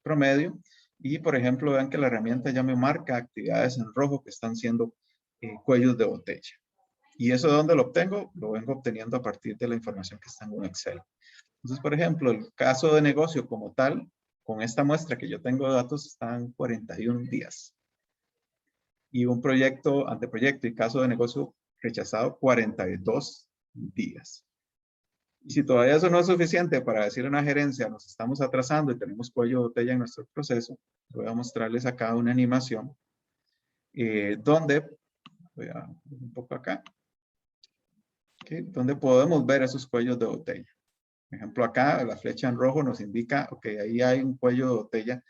promedio. Y por ejemplo, vean que la herramienta ya me marca actividades en rojo que están siendo cuellos de botella. ¿Y eso de dónde lo obtengo? Lo vengo obteniendo a partir de la información que está en un Excel. Entonces, por ejemplo, el caso de negocio como tal, con esta muestra que yo tengo de datos, están 41 días. Y un proyecto, anteproyecto y caso de negocio rechazado, 42 días. Y si todavía eso no es suficiente para decirle a una gerencia, nos estamos atrasando y tenemos cuello de botella en nuestro proceso, voy a mostrarles acá una animación donde, voy a un poco acá, okay, donde podemos ver esos cuellos de botella. Por ejemplo, acá la flecha en rojo nos indica, ok, ahí hay un cuello de botella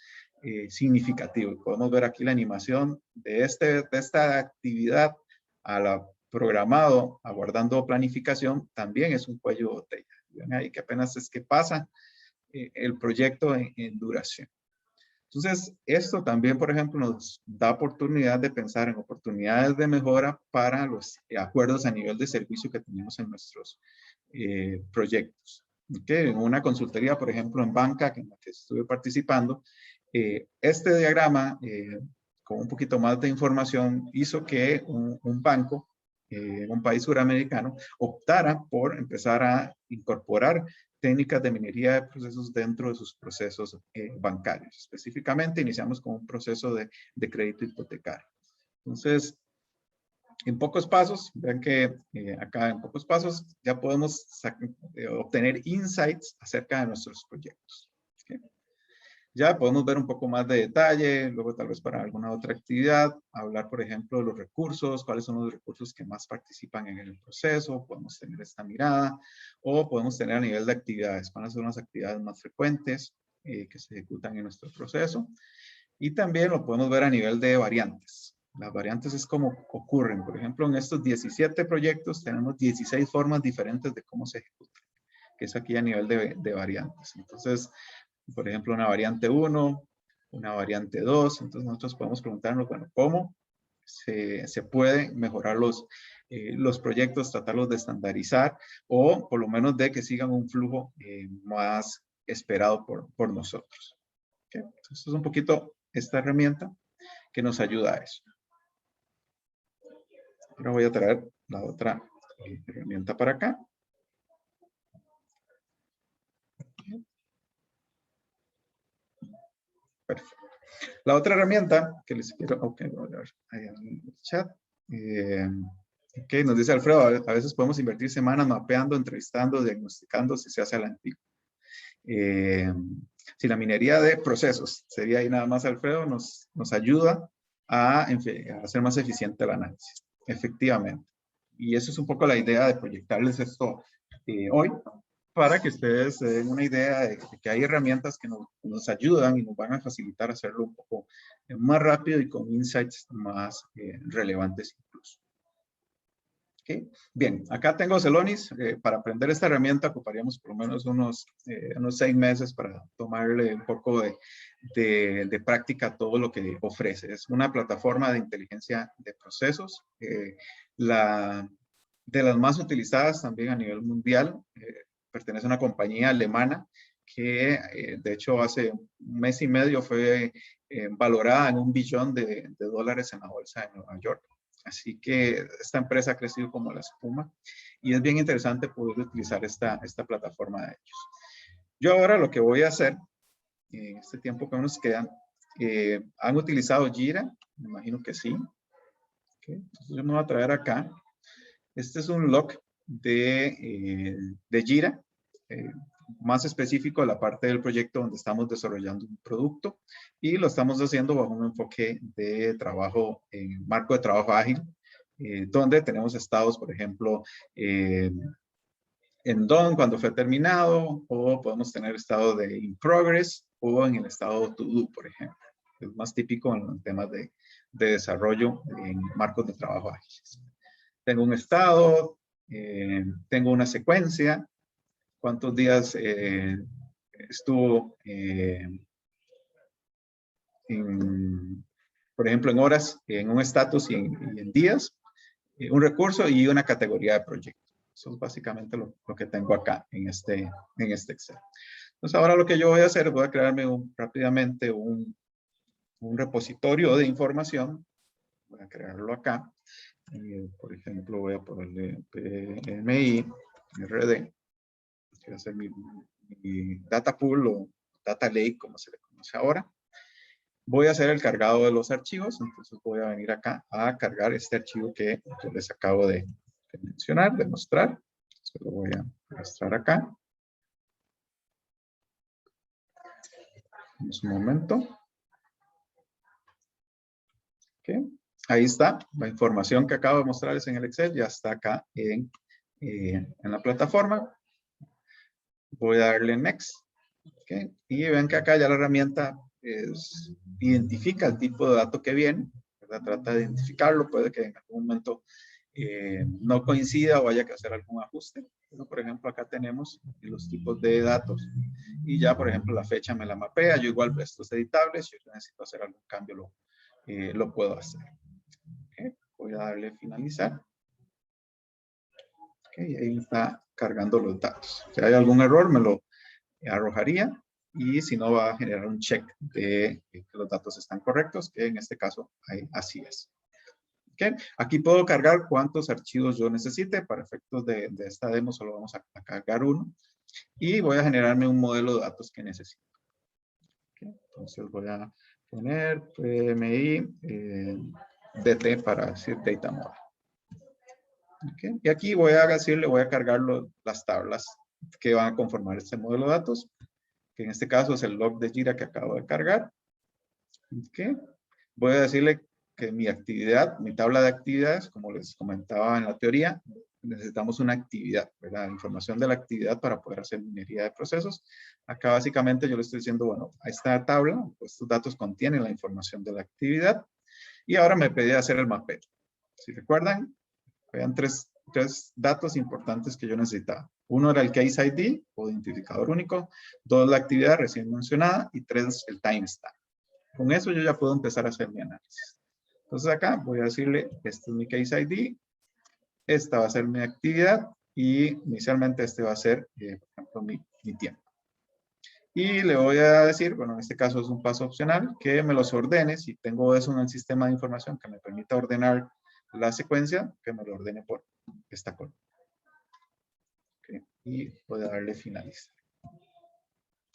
significativo. Podemos ver aquí la animación de esta actividad a la programado, aguardando planificación, también es un cuello de botella. Ven ahí que apenas es que pasa el proyecto en duración. Entonces, esto también, por ejemplo, nos da oportunidad de pensar en oportunidades de mejora para los acuerdos a nivel de servicio que tenemos en nuestros proyectos. Okay. En una consultoría, por ejemplo, en banca, en la que estuve participando, este diagrama, con un poquito más de información, hizo que un banco en un país suramericano optara por empezar a incorporar técnicas de minería de procesos dentro de sus procesos bancarios. Específicamente, iniciamos con un proceso de crédito hipotecario. Entonces, En pocos pasos, vean que acá en pocos pasos ya podemos obtener insights acerca de nuestros proyectos. ¿Okay? Ya podemos ver un poco más de detalle, luego tal vez para alguna otra actividad, hablar, por ejemplo, de los recursos, cuáles son los recursos que más participan en el proceso, podemos tener esta mirada, o podemos tener a nivel de actividades, cuáles son las actividades más frecuentes que se ejecutan en nuestro proceso. Y también lo podemos ver a nivel de variantes. Las variantes es como ocurren. Por ejemplo, en estos 17 proyectos tenemos 16 formas diferentes de cómo se ejecutan, que es aquí a nivel de variantes. Entonces, por ejemplo, una variante 1, una variante 2. Entonces, nosotros podemos preguntarnos, bueno, ¿cómo se pueden mejorar los proyectos, tratarlos de estandarizar o por lo menos de que sigan un flujo más esperado por nosotros? ¿Okay? Entonces, es un poquito esta herramienta que nos ayuda a eso. Ahora voy a traer la otra herramienta para acá. Perfecto. La otra herramienta que les quiero, ok, voy a ver ahí en el chat. Ok, nos dice Alfredo, a veces podemos invertir semanas mapeando, entrevistando, diagnosticando si se hace a la antigua. Si la minería de procesos sería ahí nada más, Alfredo, nos ayuda a hacer más eficiente el análisis. Efectivamente. Y eso es un poco la idea de proyectarles esto hoy, para que ustedes se den una idea de que hay herramientas que nos ayudan y nos van a facilitar hacerlo un poco más rápido y con insights más relevantes incluso. ¿Okay? Bien, acá tengo Celonis. Para aprender esta herramienta ocuparíamos por lo menos unos 6 meses para tomarle un poco de práctica a todo lo que ofrece. Es una plataforma de inteligencia de procesos. De las más utilizadas también a nivel mundial. Pertenece a una compañía alemana que de hecho hace un mes y medio fue valorada en $1 billón de dólares en la bolsa de Nueva York. Así que esta empresa ha crecido como la espuma y es bien interesante poder utilizar esta plataforma de ellos. Yo ahora lo que voy a hacer, en este tiempo que nos quedan, ¿han utilizado Jira? Me imagino que sí. Okay. Entonces yo me voy a traer acá. Este es un log de Jira, más específico la parte del proyecto donde estamos desarrollando un producto y lo estamos haciendo bajo un enfoque de trabajo, en marco de trabajo ágil, donde tenemos estados, por ejemplo, en done cuando fue terminado, o podemos tener estado de in progress o en el estado to do, por ejemplo. Es más típico en los temas de desarrollo en marcos de trabajo ágiles. Tengo un estado, tengo una secuencia, cuántos días estuvo, por ejemplo, en horas, en un estatus y en días, un recurso y una categoría de proyecto. Eso es básicamente lo que tengo acá en este Excel. Entonces, ahora lo que yo voy a hacer, voy a crearme rápidamente un repositorio de información. Voy a crearlo acá. Por ejemplo, voy a ponerle PMI, RD. Voy a hacer mi data pool o data lake, como se le conoce ahora. Voy a hacer el cargado de los archivos, entonces voy a venir acá a cargar este archivo que yo les acabo de mencionar, de mostrar. Se lo voy a mostrar acá. Un momento. Okay. Ahí está, la información que acabo de mostrarles en el Excel ya está acá en la plataforma. Voy a darle Next. Okay. Y ven que acá ya la herramienta identifica el tipo de dato que viene, ¿verdad? Trata de identificarlo, puede que en algún momento no coincida o haya que hacer algún ajuste. Pero, por ejemplo, acá tenemos los tipos de datos y ya, por ejemplo, la fecha me la mapea. Yo igual esto es editable, si yo necesito hacer algún cambio lo puedo hacer. Okay. Voy a darle finalizar. Okay. Ahí está cargando los datos. Si hay algún error me lo arrojaría y si no va a generar un check de que los datos están correctos, que en este caso así es. Okay. Aquí puedo cargar cuántos archivos yo necesite. Para efectos de esta demo solo vamos a cargar uno y voy a generarme un modelo de datos que necesito. Okay. Entonces voy a poner PMI DT para decir Data Model. Okay. Y aquí voy a decirle, voy a cargar las tablas que van a conformar este modelo de datos, que en este caso es el log de Jira que acabo de cargar. Okay. Voy a decirle que mi actividad, mi tabla de actividades, como les comentaba en la teoría, necesitamos una actividad, ¿verdad? Información de la actividad para poder hacer minería de procesos. Acá básicamente yo le estoy diciendo, bueno, a esta tabla, pues estos datos contienen la información de la actividad y ahora me pedí hacer el mapeo. Si recuerdan, vean tres datos importantes que yo necesitaba. Uno era el case ID o identificador único, 2 la actividad recién mencionada y 3 el timestamp. Con eso yo ya puedo empezar a hacer mi análisis. Entonces acá voy a decirle, este es mi case ID, esta va a ser mi actividad y inicialmente este va a ser, por ejemplo, mi tiempo. Y le voy a decir, bueno, en este caso es un paso opcional, que me los ordene, si tengo eso en el sistema de información que me permita ordenar la secuencia, que me lo ordene por esta columna. Okay. Y voy a darle finalizar.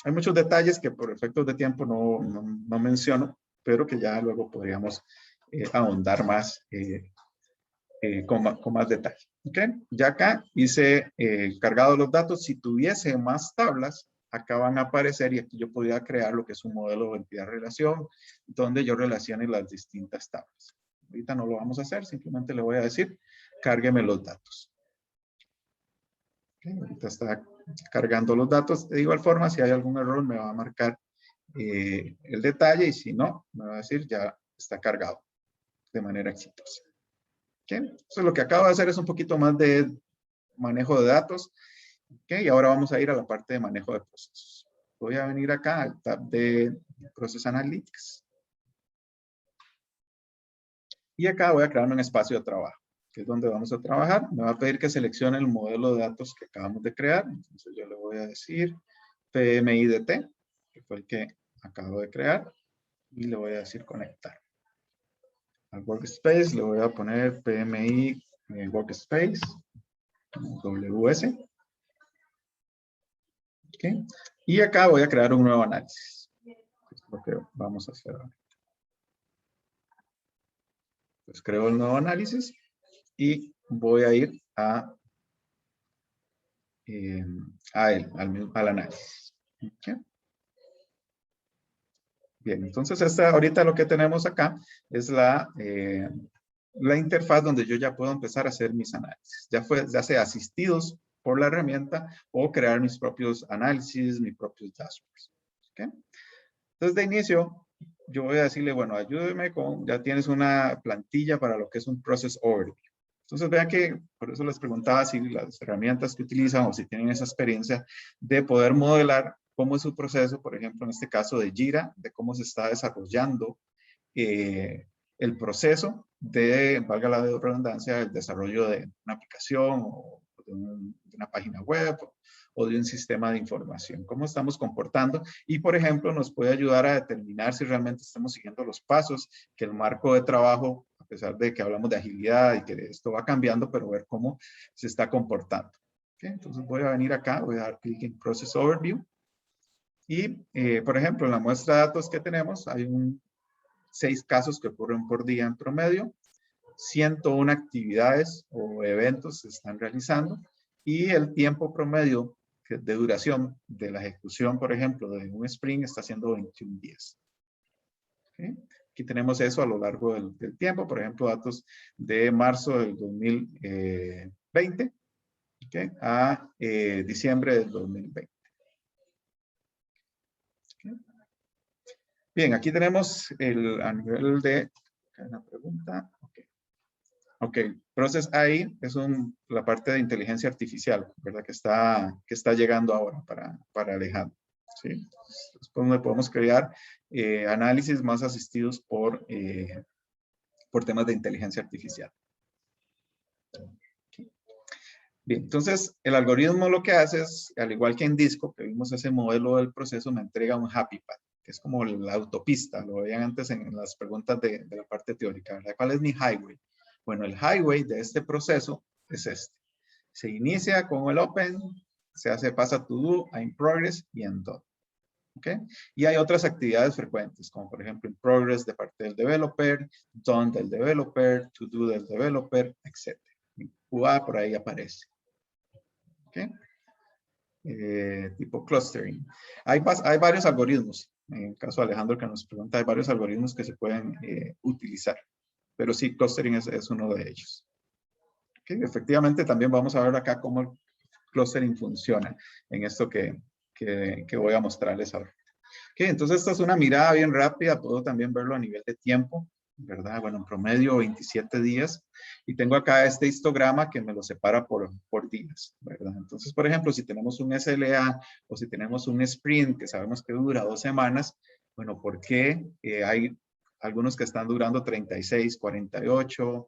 Hay muchos detalles que por efectos de tiempo no menciono, pero que ya luego podríamos ahondar más con más detalle. Okay. Ya acá hice cargado los datos. Si tuviese más tablas, acá van a aparecer y aquí yo podría crear lo que es un modelo de entidad-relación, donde yo relacione las distintas tablas. Ahorita no lo vamos a hacer, simplemente le voy a decir, cárgueme los datos. Okay. Ahorita está cargando los datos. De igual forma, si hay algún error, me va a marcar el detalle y si no, me va a decir ya está cargado de manera exitosa. Okay. Entonces, lo que acabo de hacer es un poquito más de manejo de datos. Okay. Y ahora vamos a ir a la parte de manejo de procesos. Voy a venir acá al tab de Process Analytics. Y acá voy a crear un espacio de trabajo, que es donde vamos a trabajar. Me va a pedir que seleccione el modelo de datos que acabamos de crear. Entonces yo le voy a decir PMIDT, que fue el que acabo de crear. Y le voy a decir conectar. Al workspace le voy a poner PMI workspace WS. Okay. Y acá voy a crear un nuevo análisis. Es lo que vamos a hacer ahora. Pues creo el nuevo análisis y voy a ir al análisis. Okay. Bien, entonces ahorita lo que tenemos acá es la interfaz donde yo ya puedo empezar a hacer mis análisis. Ya sea asistidos por la herramienta o crear mis propios análisis, mis propios dashboards. ¿Okay? Entonces, de inicio, yo voy a decirle, bueno, ayúdeme ya tienes una plantilla para lo que es un Process Overview. Entonces, vean que, por eso les preguntaba si las herramientas que utilizan o si tienen esa experiencia de poder modelar cómo es su proceso, por ejemplo, en este caso de Jira, de cómo se está desarrollando el proceso de, valga la redundancia, el desarrollo de una aplicación o de una página web o de un sistema de información. Cómo estamos comportando y, por ejemplo, nos puede ayudar a determinar si realmente estamos siguiendo los pasos que el marco de trabajo, a pesar de que hablamos de agilidad y que esto va cambiando, pero ver cómo se está comportando. ¿Okay? Entonces voy a venir acá, voy a dar clic en Process Overview y, por ejemplo, en la muestra de datos que tenemos hay 6 casos que ocurren por día en promedio, 101 actividades o eventos se están realizando y el tiempo promedio de duración de la ejecución, por ejemplo, de un sprint está siendo 21 días. ¿Okay? Aquí tenemos eso a lo largo del tiempo, por ejemplo, datos de marzo del 2020 ¿okay? A diciembre del 2020. ¿Okay? Bien, aquí tenemos a nivel de... Una pregunta. Ok, Process AI es la parte de inteligencia artificial, ¿verdad? Que está llegando ahora para Alejandro. ¿Sí? Después donde podemos crear análisis más asistidos por temas de inteligencia artificial. Okay. Bien, entonces el algoritmo lo que hace es, al igual que en Disco, que vimos ese modelo del proceso, me entrega un happy path, que es como la autopista, lo veían antes en las preguntas de la parte teórica, ¿verdad? ¿Cuál es mi highway? Bueno, el highway de este proceso es este. Se inicia con el open, pasa to do, a in progress y en done. ¿Okay? Y hay otras actividades frecuentes, como por ejemplo in progress de parte del developer, done del developer, to do del developer, etc. QA por ahí aparece. ¿Okay? Tipo clustering. Hay varios algoritmos. En el caso de Alejandro que nos pregunta, hay varios algoritmos que se pueden utilizar. Pero sí, clustering es uno de ellos. ¿Okay? Efectivamente, también vamos a ver acá cómo el clustering funciona en esto que voy a mostrarles ahora. Okay, entonces esta es una mirada bien rápida. Puedo también verlo a nivel de tiempo, ¿verdad? Bueno, en promedio 27 días. Y tengo acá este histograma que me lo separa por días, ¿verdad? Entonces, por ejemplo, si tenemos un SLA o si tenemos un sprint que sabemos que dura 2 semanas, bueno, ¿por qué hay algunos que están durando 36, 48,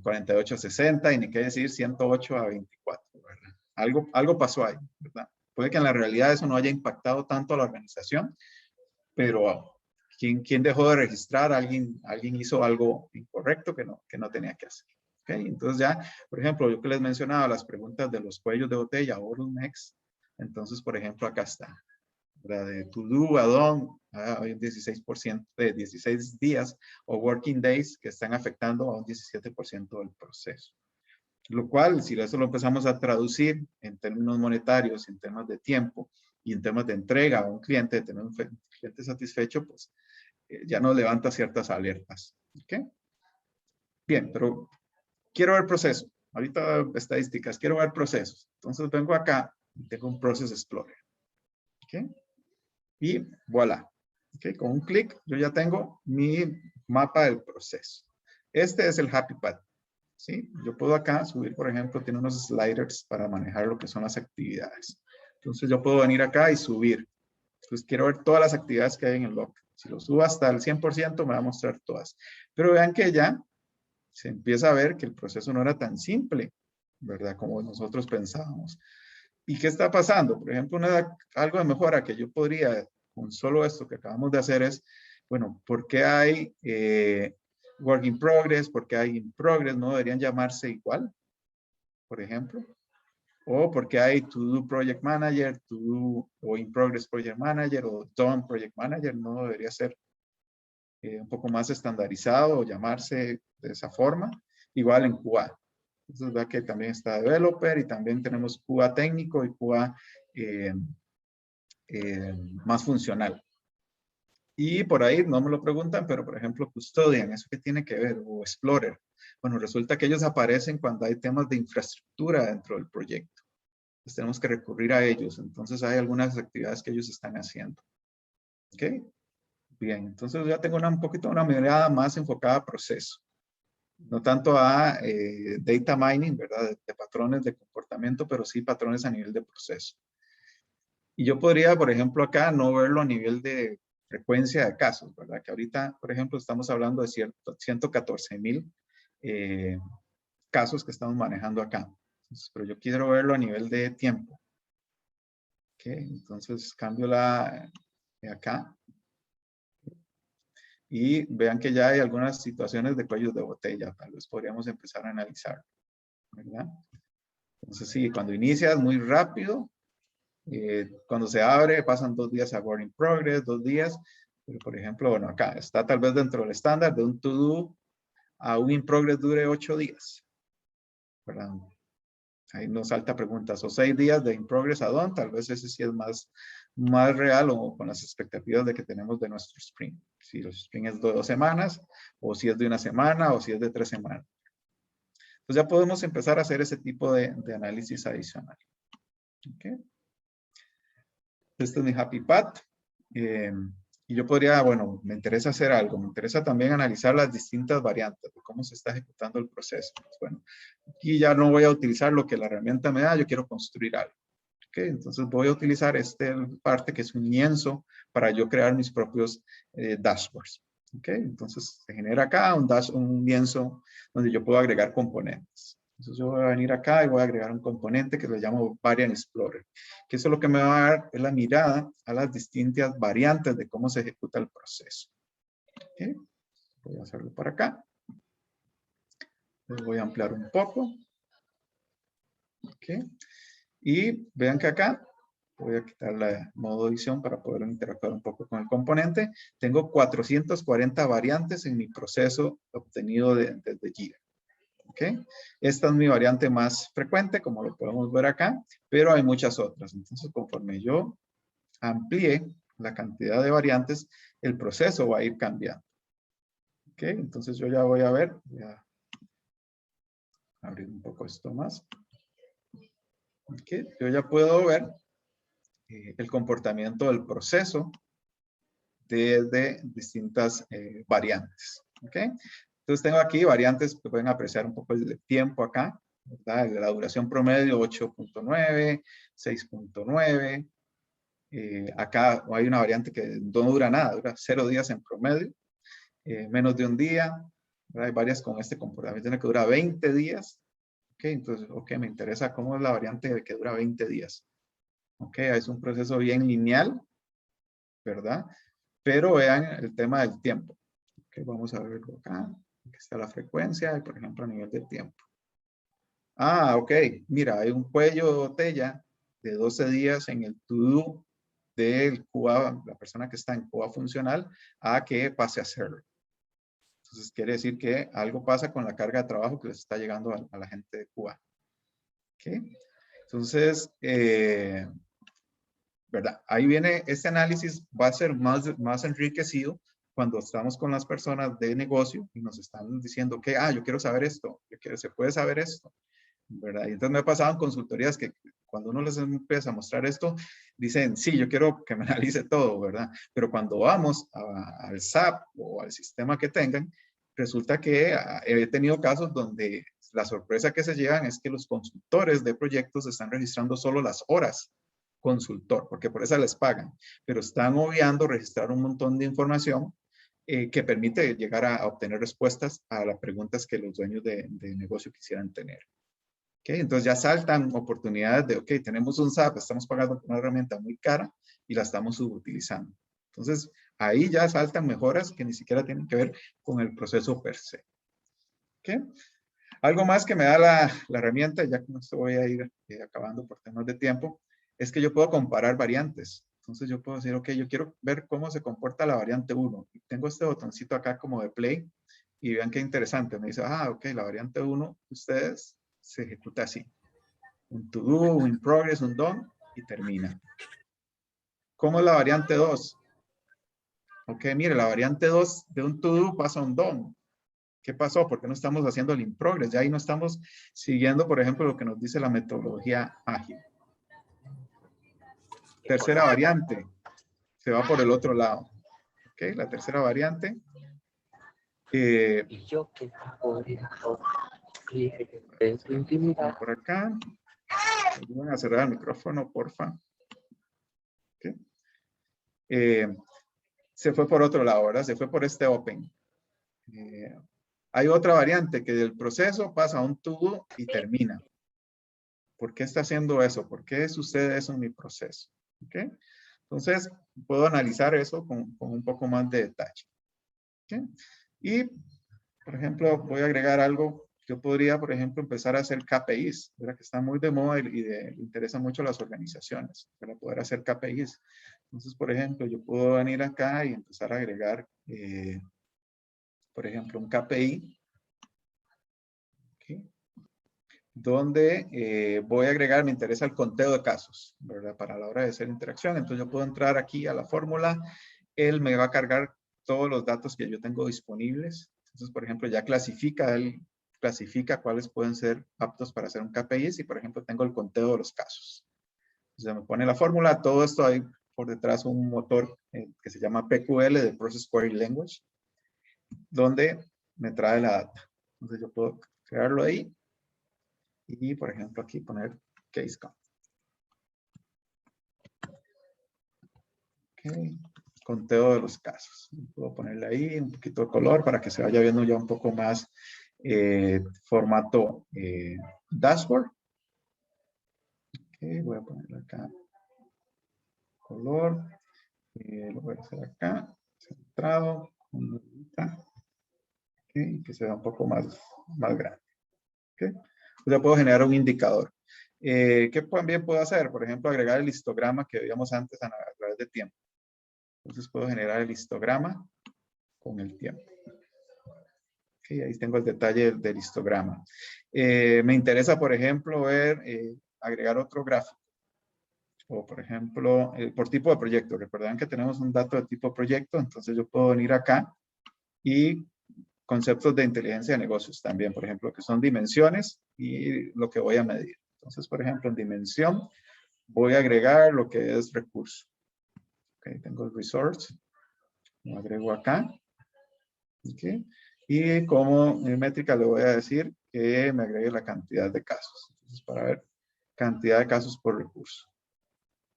48 a 60 y ni qué decir 108 a 24, ¿verdad? Algo pasó ahí, ¿verdad? Puede que en la realidad eso no haya impactado tanto a la organización, pero ¿quién dejó de registrar? Alguien hizo algo incorrecto que no tenía que hacer. ¿Okay? Entonces ya, por ejemplo, yo que les mencionaba las preguntas de los cuellos de botella, bottlenecks. Entonces, por ejemplo, acá está. ¿Verdad? De to do, a done, hay un 16% de 16 días o working days que están afectando a un 17% del proceso. Lo cual, si eso lo empezamos a traducir en términos monetarios, en temas de tiempo y en temas de entrega a un cliente, de tener un cliente satisfecho, pues ya nos levanta ciertas alertas. ¿Okay? Bien, pero quiero ver procesos. Ahorita estadísticas, quiero ver procesos. Entonces vengo acá y tengo un Process Explorer. ¿Okay? Y voilà. ¿Okay? Con un clic yo ya tengo mi mapa del proceso. Este es el Happy Path. ¿Sí? Yo puedo acá subir, por ejemplo, tiene unos sliders para manejar lo que son las actividades. Entonces yo puedo venir acá y subir. Entonces quiero ver todas las actividades que hay en el log. Si lo subo hasta el 100% me va a mostrar todas. Pero vean que ya se empieza a ver que el proceso no era tan simple, ¿verdad? Como nosotros pensábamos. ¿Y qué está pasando? Por ejemplo, algo de mejora que yo podría, con solo esto que acabamos de hacer es, bueno, ¿por qué hay work in progress? ¿Por qué hay in progress? ¿No deberían llamarse igual? Por ejemplo. O porque hay to do project manager, to do o in progress project manager o done project manager, no debería ser un poco más estandarizado o llamarse de esa forma. Igual en QA. Entonces ve que también está developer y también tenemos QA técnico y QA más funcional. Y por ahí no me lo preguntan, pero por ejemplo custodian, ¿eso qué tiene que ver? O explorer. Bueno, resulta que ellos aparecen cuando hay temas de infraestructura dentro del proyecto. Pues tenemos que recurrir a ellos. Entonces hay algunas actividades que ellos están haciendo. ¿Ok? Bien, entonces ya tengo un poquito una mirada más enfocada a proceso. No tanto a data mining, ¿verdad? De patrones de comportamiento, pero sí patrones a nivel de proceso. Y yo podría, por ejemplo, acá no verlo a nivel de frecuencia de casos, ¿verdad? Que ahorita, por ejemplo, estamos hablando de 114,000 casos que estamos manejando acá. Entonces, pero yo quiero verlo a nivel de tiempo. Ok, entonces cambio la de acá. Y vean que ya hay algunas situaciones de cuellos de botella. Tal vez podríamos empezar a analizar, ¿verdad? Entonces, sí, cuando inicia es muy rápido. Cuando se abre, pasan 2 días a work in progress, 2 días. Pero, por ejemplo, bueno, acá está tal vez dentro del estándar de un to do a un in progress dure 8 días. ¿Verdad? Ahí nos salta preguntas. O 6 días de in progress a done, tal vez ese sí es más real o con las expectativas de que tenemos de nuestro sprint. Si el sprint es de 2 semanas, o si es de 1 semana, o si es de 3 semanas. Entonces ya podemos empezar a hacer ese tipo de análisis adicional. ¿Okay? Este es mi Happy Path. Y yo podría, bueno, me interesa hacer algo. Me interesa también analizar las distintas variantes de cómo se está ejecutando el proceso. Pues, bueno, aquí ya no voy a utilizar lo que la herramienta me da, yo quiero construir algo. ¿Okay? Entonces voy a utilizar esta parte que es un lienzo para yo crear mis propios dashboards. ¿Okay? Entonces se genera acá un lienzo donde yo puedo agregar componentes. Entonces yo voy a venir acá y voy a agregar un componente que le llamo Variant Explorer, que eso lo que me va a dar es la mirada a las distintas variantes de cómo se ejecuta el proceso. ¿Okay? Voy a hacerlo por acá. Lo voy a ampliar un poco. ¿Okay? Y vean que acá, voy a quitar la modo edición para poder interactuar un poco con el componente. Tengo 440 variantes en mi proceso obtenido desde Jira. ¿Ok? Esta es mi variante más frecuente, como lo podemos ver acá, pero hay muchas otras. Entonces, conforme yo amplíe la cantidad de variantes, el proceso va a ir cambiando. ¿Ok? Entonces, yo ya voy a ver, voy a abrir un poco esto más. ¿Ok? Yo ya puedo ver el comportamiento del proceso desde distintas variantes. ¿Ok? Entonces tengo aquí variantes que pueden apreciar un poco el tiempo acá, ¿verdad? La duración promedio 8.9, 6.9. Acá hay una variante que no dura nada, dura 0 días en promedio, menos de un día. ¿Verdad? Hay varias con este comportamiento que dura 20 días. Ok, entonces, ok, me interesa cómo es la variante que dura 20 días. Ok, es un proceso bien lineal, ¿verdad? Pero vean el tema del tiempo. Ok, vamos a verlo acá. Aquí está la frecuencia, por ejemplo, a nivel de tiempo. Ah, ok. Mira, hay un cuello de botella de 12 días en el to-do del QA, la persona que está en QA funcional, a que pase a server. Entonces, quiere decir que algo pasa con la carga de trabajo que les está llegando a la gente de QA. Ok. Entonces, ¿verdad? Ahí viene, este análisis va a ser más enriquecido cuando estamos con las personas de negocio y nos están diciendo que, yo quiero saber esto, se puede saber esto, ¿verdad? Y entonces me ha pasado en consultorías que cuando uno les empieza a mostrar esto, dicen, sí, yo quiero que me analice todo, ¿verdad? Pero cuando vamos al SAP o al sistema que tengan, resulta que he tenido casos donde la sorpresa que se llevan es que los consultores de proyectos están registrando solo las horas consultor, porque por eso les pagan, pero están obviando registrar un montón de información que permite llegar a obtener respuestas a las preguntas que los dueños de negocio quisieran tener. ¿Okay? Entonces ya saltan oportunidades de, ok, tenemos un SAP, estamos pagando por una herramienta muy cara y la estamos subutilizando. Entonces ahí ya saltan mejoras que ni siquiera tienen que ver con el proceso per se. ¿Okay? Algo más que me da la herramienta, ya con esto voy a ir acabando por temas de tiempo, es que yo puedo comparar variantes. Entonces yo puedo decir, ok, yo quiero ver cómo se comporta la variante 1. Tengo este botoncito acá como de play y vean qué interesante. Me dice, ok, la variante 1 de ustedes se ejecuta así. Un to do, un in progress, un done y termina. ¿Cómo es la variante 2? Ok, mire, la variante 2 de un to do pasa a un done. ¿Qué pasó? ¿Por qué no estamos haciendo el in progress? Ya ahí no estamos siguiendo, por ejemplo, lo que nos dice la metodología ágil. Tercera variante, se va por el otro lado. ¿Ok? La tercera variante. Por acá. Ayuden a cerrar el micrófono, porfa. ¿Ok? Se fue por otro lado, ¿verdad? Se fue por este open. Hay otra variante que del proceso pasa a un to-do y termina. ¿Por qué está haciendo eso? ¿Por qué sucede eso en mi proceso? ¿Okay? Entonces, puedo analizar eso con un poco más de detalle. ¿Okay? Y, por ejemplo, voy a agregar algo. Yo podría, por ejemplo, empezar a hacer KPIs, ¿verdad? Que está muy de moda y le interesa mucho a las organizaciones, para poder hacer KPIs. Entonces, por ejemplo, yo puedo venir acá y empezar a agregar, por ejemplo, un KPI. ¿Okay? Donde voy a agregar, me interesa el conteo de casos, ¿verdad? Para la hora de hacer interacción. Entonces yo puedo entrar aquí a la fórmula, él me va a cargar todos los datos que yo tengo disponibles. Entonces, por ejemplo, ya él clasifica cuáles pueden ser aptos para hacer un KPI si, por ejemplo, tengo el conteo de los casos. Entonces me pone la fórmula, todo esto hay por detrás un motor que se llama PQL, de Process Query Language, donde me trae la data. Entonces yo puedo crearlo ahí. Y, por ejemplo, aquí poner case count. Okay. Conteo de los casos. Puedo ponerle ahí un poquito de color para que se vaya viendo ya un poco más formato dashboard. Okay. Voy a ponerle acá color. Lo voy a hacer acá. Centrado. Okay. Que se vea un poco más grande. Okay. Ya puedo generar un indicador. ¿Qué también puedo hacer? Por ejemplo, agregar el histograma que veíamos antes a través de tiempo. Entonces puedo generar el histograma con el tiempo. Okay, ahí tengo el detalle del histograma. Me interesa, por ejemplo, ver, agregar otro gráfico. O, por ejemplo, por tipo de proyecto. Recuerden que tenemos un dato de tipo proyecto, entonces yo puedo venir acá y conceptos de inteligencia de negocios también, por ejemplo, que son dimensiones y lo que voy a medir. Entonces, por ejemplo, en dimensión voy a agregar lo que es recurso. Ok, tengo el resource, lo agrego acá. Okay. Y como métrica le voy a decir que me agregue la cantidad de casos. Entonces, para ver cantidad de casos por recurso.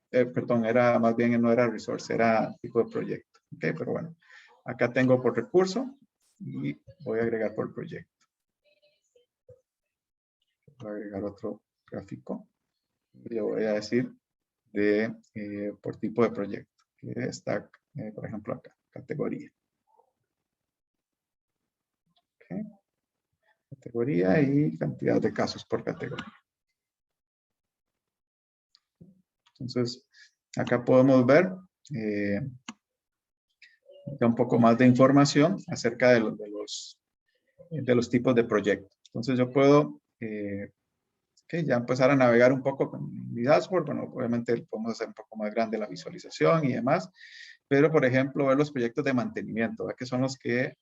Perdón, era más bien no era resource, era tipo de proyecto. Ok, pero bueno, acá tengo por recurso y voy a agregar por proyecto. Voy a agregar otro gráfico y le voy a decir de por tipo de proyecto, que está, por ejemplo, acá, categoría. Okay. Categoría y cantidad de casos por categoría. Entonces, acá podemos ver un poco más de información acerca de los tipos de proyectos. Entonces, yo puedo ya empezar a navegar un poco con mi dashboard. Bueno, obviamente podemos hacer un poco más grande la visualización y demás, pero, por ejemplo, ver los proyectos de mantenimiento, ¿verdad? Que son los que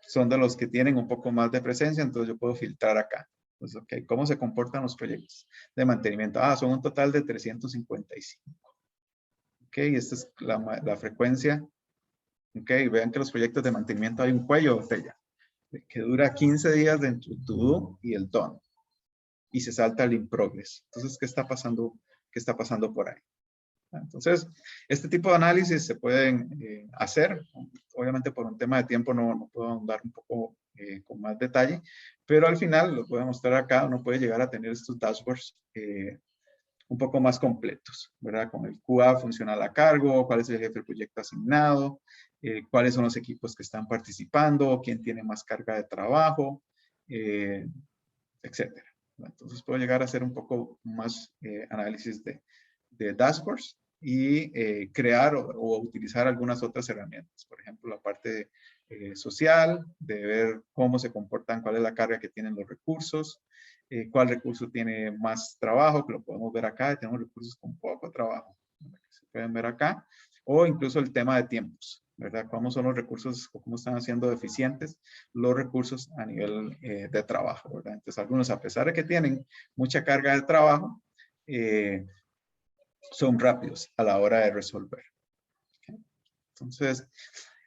son de los que tienen un poco más de presencia, entonces yo puedo filtrar acá. Entonces, ok, ¿cómo se comportan los proyectos de mantenimiento? Ah, son un total de 355. Ok, esta es la frecuencia. Ok, vean que los proyectos de mantenimiento hay un cuello de botella que dura 15 días entre el to-do y el done. Y se salta el in progress. Entonces, ¿qué está pasando? ¿Qué está pasando por ahí? Entonces, este tipo de análisis se pueden hacer. Obviamente, por un tema de tiempo no puedo ahondar un poco con más detalle, pero al final, lo voy a mostrar acá, uno puede llegar a tener estos dashboards un poco más completos, ¿verdad? Con el QA funcional a cargo, cuál es el jefe del proyecto asignado, cuáles son los equipos que están participando, quién tiene más carga de trabajo, etcétera. Entonces, puedo llegar a hacer un poco más análisis de dashboards y crear o utilizar algunas otras herramientas. Por ejemplo, la parte social, de ver cómo se comportan, cuál es la carga que tienen los recursos, cuál recurso tiene más trabajo, que lo podemos ver acá. Tenemos recursos con poco trabajo, que se pueden ver acá. O incluso el tema de tiempos, ¿verdad? ¿Cómo son los recursos o cómo están siendo eficientes los recursos a nivel de trabajo, ¿verdad? Entonces, algunos, a pesar de que tienen mucha carga de trabajo, son rápidos a la hora de resolver. ¿Okay? Entonces,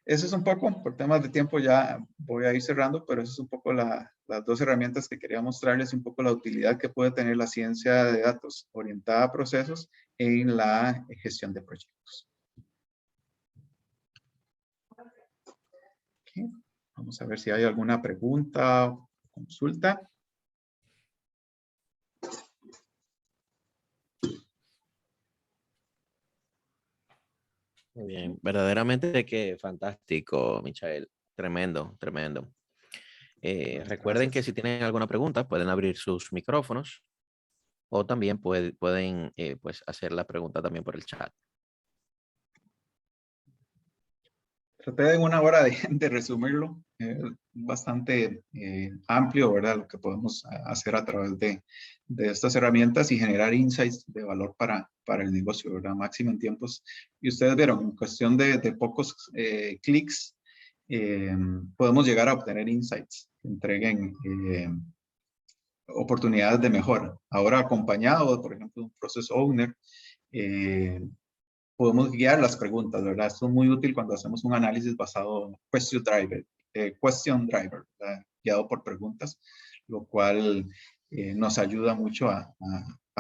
eso es un poco, por temas de tiempo ya voy a ir cerrando, pero eso es un poco las dos herramientas que quería mostrarles, un poco la utilidad que puede tener la ciencia de datos orientada a procesos en la gestión de proyectos. Okay. Vamos a ver si hay alguna pregunta o consulta. Muy bien, verdaderamente que fantástico, Michael. Tremendo, tremendo. Recuerden que si tienen alguna pregunta, pueden abrir sus micrófonos o también pueden pues hacer la pregunta también por el chat. Traté en una hora de resumirlo, bastante amplio, ¿verdad? Lo que podemos hacer a través de estas herramientas y generar insights de valor para el negocio, ¿verdad? Máximo en tiempos. Y ustedes vieron, en cuestión de pocos clics, podemos llegar a obtener insights que entreguen oportunidades de mejora. Ahora acompañado, por ejemplo, de un process owner, podemos guiar las preguntas, ¿verdad? Esto es muy útil cuando hacemos un análisis basado en question driver, ¿verdad? Guiado por preguntas, lo cual nos ayuda mucho a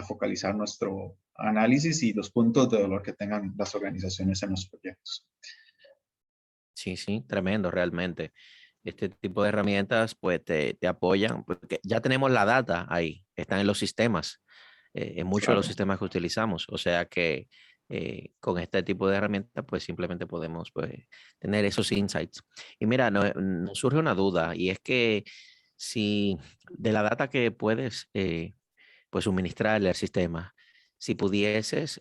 focalizar nuestro análisis y los puntos de dolor que tengan las organizaciones en los proyectos. Sí, sí, tremendo realmente. Este tipo de herramientas pues te apoyan, porque ya tenemos la data ahí, están en los sistemas, en muchos de los sistemas que utilizamos. O sea que con este tipo de herramientas pues simplemente podemos pues tener esos insights. Y mira, nos surge una duda y es que si de la data que puedes pues suministrarle al sistema, si pudieses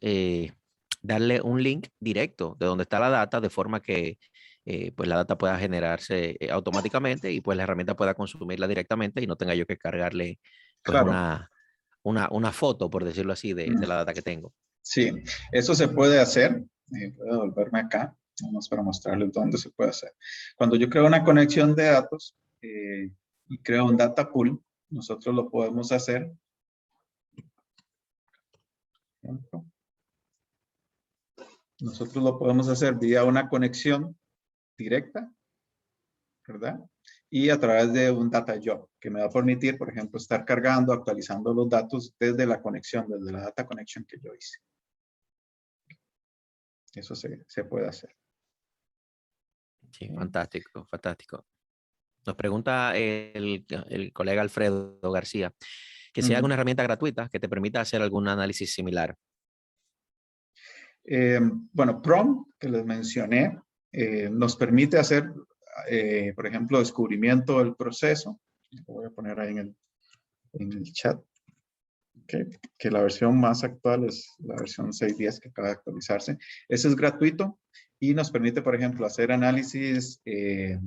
darle un link directo de donde está la data de forma que pues la data pueda generarse automáticamente y pues la herramienta pueda consumirla directamente y no tenga yo que cargarle pues Claro. una foto, por decirlo así, de la data que tengo. Sí, eso se puede hacer. Voy a volverme acá, vamos para mostrarles dónde se puede hacer. Cuando yo creo una conexión de datos y creo un data pool, nosotros lo podemos hacer. Nosotros lo podemos hacer vía una conexión directa, ¿verdad? Y a través de un data job, que me va a permitir, por ejemplo, estar cargando, actualizando los datos desde la conexión, desde la data connection que yo hice. Eso se puede hacer. Sí, fantástico, fantástico. Nos pregunta el colega Alfredo García que si hay alguna herramienta gratuita que te permita hacer algún análisis similar. Bueno, PROM, que les mencioné, nos permite hacer, por ejemplo, descubrimiento del proceso. Lo voy a poner ahí en el chat. Que la versión más actual es la versión 6.10 que acaba de actualizarse. Ese es gratuito y nos permite, por ejemplo, hacer análisis de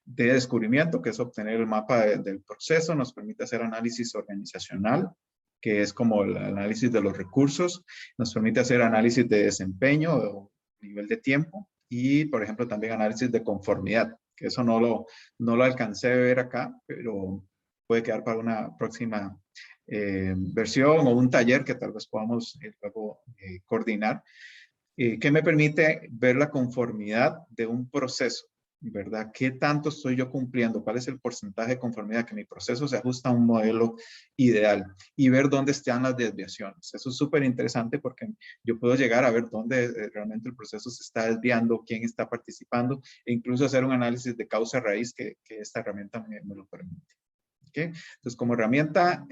descubrimiento, que es obtener el mapa del proceso. Nos permite hacer análisis organizacional, que es como el análisis de los recursos. Nos permite hacer análisis de desempeño o nivel de tiempo y, por ejemplo, también análisis de conformidad, que eso no lo alcancé a ver acá, pero puede quedar para una próxima versión o un taller que tal vez podamos luego coordinar, que me permite ver la conformidad de un proceso, ¿verdad? ¿Qué tanto estoy yo cumpliendo? ¿Cuál es el porcentaje de conformidad que mi proceso se ajusta a un modelo ideal? Y ver dónde están las desviaciones. Eso es súper interesante porque yo puedo llegar a ver dónde realmente el proceso se está desviando, quién está participando, e incluso hacer un análisis de causa raíz que esta herramienta me lo permite. ¿Okay? Entonces, como herramienta,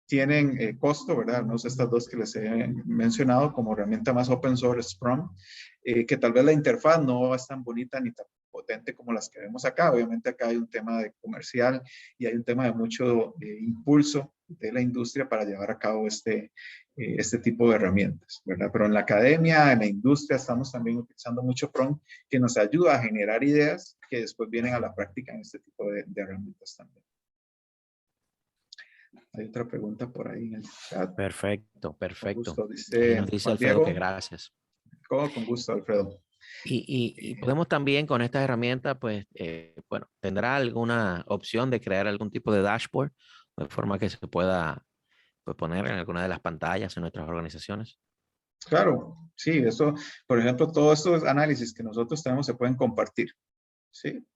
tienen costo, ¿verdad? No sé, estas dos que les he mencionado como herramienta más open source, Scrum, que tal vez la interfaz no es tan bonita ni tan potente como las que vemos acá. Obviamente acá hay un tema de comercial y hay un tema de mucho impulso de la industria para llevar a cabo este tipo de herramientas, ¿verdad? Pero en la academia, en la industria, estamos también utilizando mucho PROM que nos ayuda a generar ideas que después vienen a la práctica en este tipo de herramientas también. Hay otra pregunta por ahí en el chat. Perfecto, perfecto. Con gusto, Ahí dice nos dice Juan Alfredo que Diego. gracias. Con gusto, Alfredo. Y podemos también con esta herramienta, pues, bueno, ¿tendrá alguna opción de crear algún tipo de dashboard de forma que se pueda pues, poner en alguna de las pantallas en nuestras organizaciones? Claro, sí, eso, por ejemplo, todos estos análisis que nosotros tenemos se pueden compartir, ¿sí?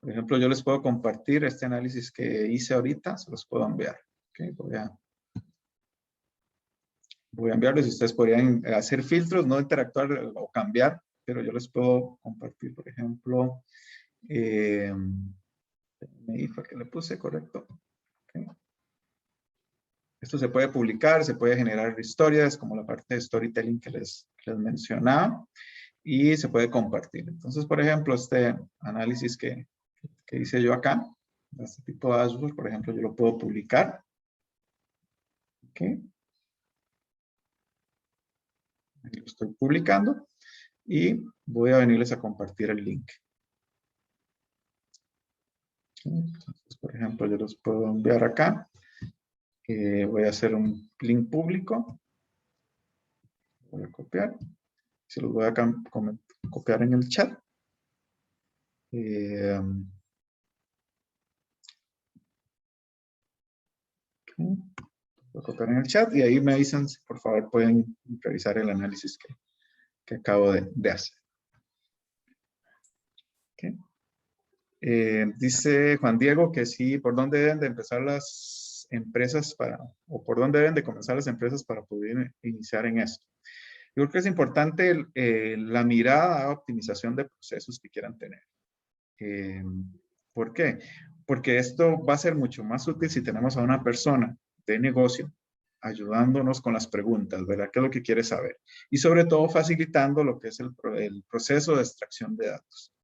Por ejemplo, yo les puedo compartir este análisis que hice ahorita, se los puedo enviar. ¿Okay? Voy a enviarles y ustedes podrían hacer filtros, no interactuar o cambiar, pero yo les puedo compartir, por ejemplo, fue que le puse, correcto. Okay. Esto se puede publicar, se puede generar historias, como la parte de storytelling que les mencionaba, y se puede compartir. Entonces, por ejemplo, este análisis que hice yo acá, este tipo de dashboard, por ejemplo, yo lo puedo publicar. Okay. Lo estoy publicando y voy a venirles a compartir el link. Entonces, por ejemplo, yo los puedo enviar acá. Voy a hacer un link público. Voy a copiar. Se los voy a copiar en el chat. Voy a copiar en el chat y ahí me avisan si por favor pueden revisar el análisis que acabo de hacer. Okay. Dice Juan Diego que sí, ¿por dónde deben de empezar las empresas o por dónde deben de comenzar las empresas para poder iniciar en esto? Yo creo que es importante la mirada a optimización de procesos que quieran tener. ¿Por qué? Porque esto va a ser mucho más útil si tenemos a una persona de negocio ayudándonos con las preguntas, ¿verdad? ¿Qué es lo que quiere saber? Y sobre todo facilitando lo que es el proceso de extracción de datos.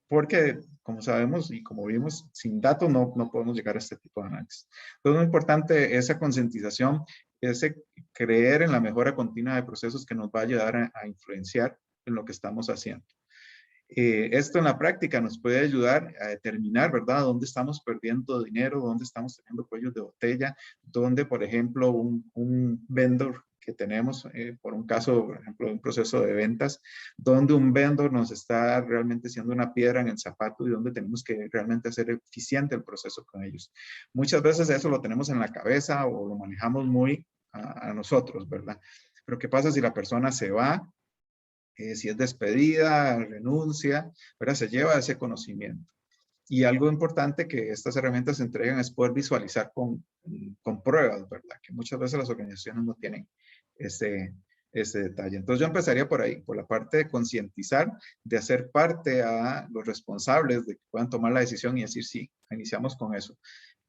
Porque, como sabemos y como vimos, sin datos no podemos llegar a este tipo de análisis. Entonces, es muy importante esa concientización, ese creer en la mejora continua de procesos que nos va a ayudar a influenciar en lo que estamos haciendo. Esto en la práctica nos puede ayudar a determinar, ¿verdad?, dónde estamos perdiendo dinero, dónde estamos teniendo cuellos de botella, dónde, por ejemplo, un vendor que tenemos, por un caso, por ejemplo, un proceso de ventas, donde un vendor nos está realmente siendo una piedra en el zapato y donde tenemos que realmente hacer eficiente el proceso con ellos. Muchas veces eso lo tenemos en la cabeza o lo manejamos muy a nosotros, ¿verdad? Pero ¿qué pasa si la persona se va? Si es despedida, renuncia, ¿verdad? Se lleva ese conocimiento. Y algo importante que estas herramientas se entregan es poder visualizar con pruebas, ¿verdad? Que muchas veces las organizaciones no tienen ese detalle. Entonces yo empezaría por ahí, por la parte de concientizar, de hacer parte a los responsables de que puedan tomar la decisión y decir, sí, iniciamos con eso.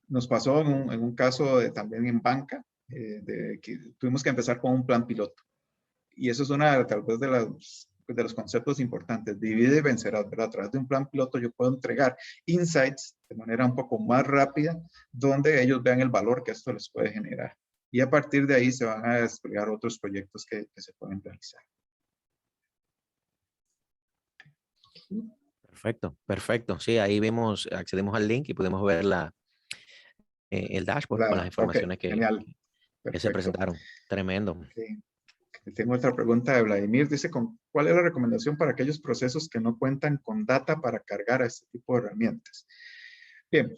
Nos pasó en un caso también en banca, de que tuvimos que empezar con un plan piloto. Y eso es una tal vez de los conceptos importantes. Divide y vencerás, ¿verdad? A través de un plan piloto yo puedo entregar insights de manera un poco más rápida, donde ellos vean el valor que esto les puede generar. Y a partir de ahí se van a desplegar otros proyectos que se pueden realizar. Perfecto, perfecto. Sí, ahí vimos, accedimos al link y podemos ver el dashboard con las Ok, informaciones genial. que se Perfecto. presentaron. Tremendo. Okay. Tengo otra pregunta de Vladimir. Dice, ¿cuál es la recomendación para aquellos procesos que no cuentan con data para cargar a este tipo de herramientas? Bien,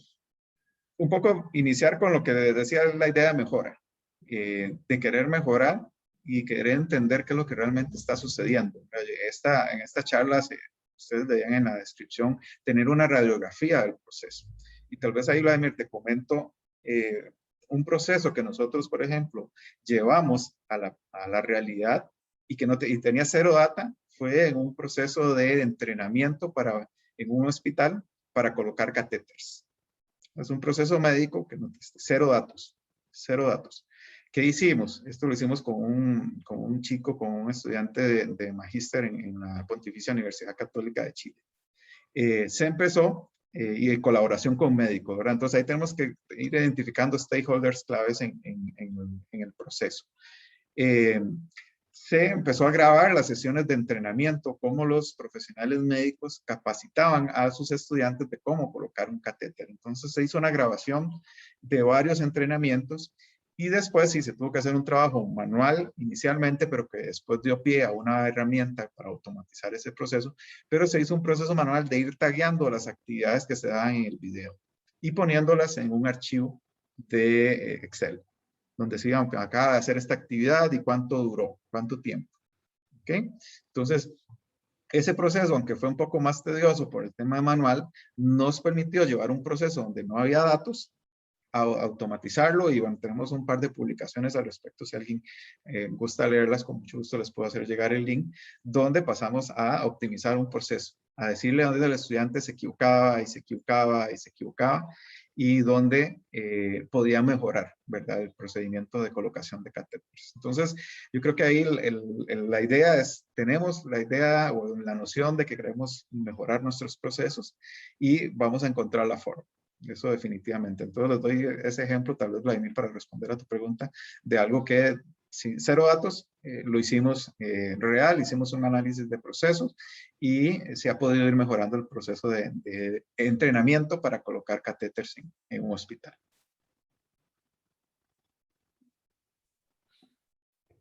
un poco iniciar con lo que decía la idea de mejora, de querer mejorar y querer entender qué es lo que realmente está sucediendo. En esta charla, ustedes veían en la descripción, tener una radiografía del proceso. Y tal vez ahí, Vladimir, te comento un proceso que nosotros, por ejemplo, llevamos a la realidad y que y tenía cero data, fue en un proceso de entrenamiento en un hospital para colocar catéteres. Es un proceso médico que no, cero datos, cero datos. ¿Qué hicimos? Esto lo hicimos con un chico, con un estudiante de magíster en la Pontificia Universidad Católica de Chile. Se empezó y en colaboración con médicos, ¿verdad? Entonces ahí tenemos que ir identificando stakeholders claves en el proceso. Se empezó a grabar las sesiones de entrenamiento, cómo los profesionales médicos capacitaban a sus estudiantes de cómo colocar un catéter. Entonces se hizo una grabación de varios entrenamientos y después sí se tuvo que hacer un trabajo manual inicialmente, pero que después dio pie a una herramienta para automatizar ese proceso, pero se hizo un proceso manual de ir tagueando las actividades que se daban en el video y poniéndolas en un archivo de Excel, donde se iban, acaba de hacer esta actividad y cuánto duró, cuánto tiempo. ¿Ok? Entonces, ese proceso, aunque fue un poco más tedioso por el tema manual, nos permitió llevar un proceso donde no había datos, a automatizarlo y bueno, tenemos un par de publicaciones al respecto. Si alguien gusta leerlas, con mucho gusto les puedo hacer llegar el link, donde pasamos a optimizar un proceso, a decirle dónde el estudiante se equivocaba y se equivocaba y se equivocaba y dónde podía mejorar, ¿verdad? El procedimiento de colocación de catéteres. Entonces, yo creo que ahí la idea es, tenemos la idea o la noción de que queremos mejorar nuestros procesos y vamos a encontrar la forma. Eso definitivamente. Entonces les doy ese ejemplo, tal vez, Vladimir, para responder a tu pregunta, de algo que sin cero datos lo hicimos real, hicimos un análisis de procesos y se ha podido ir mejorando el proceso de entrenamiento para colocar catéteres en un hospital.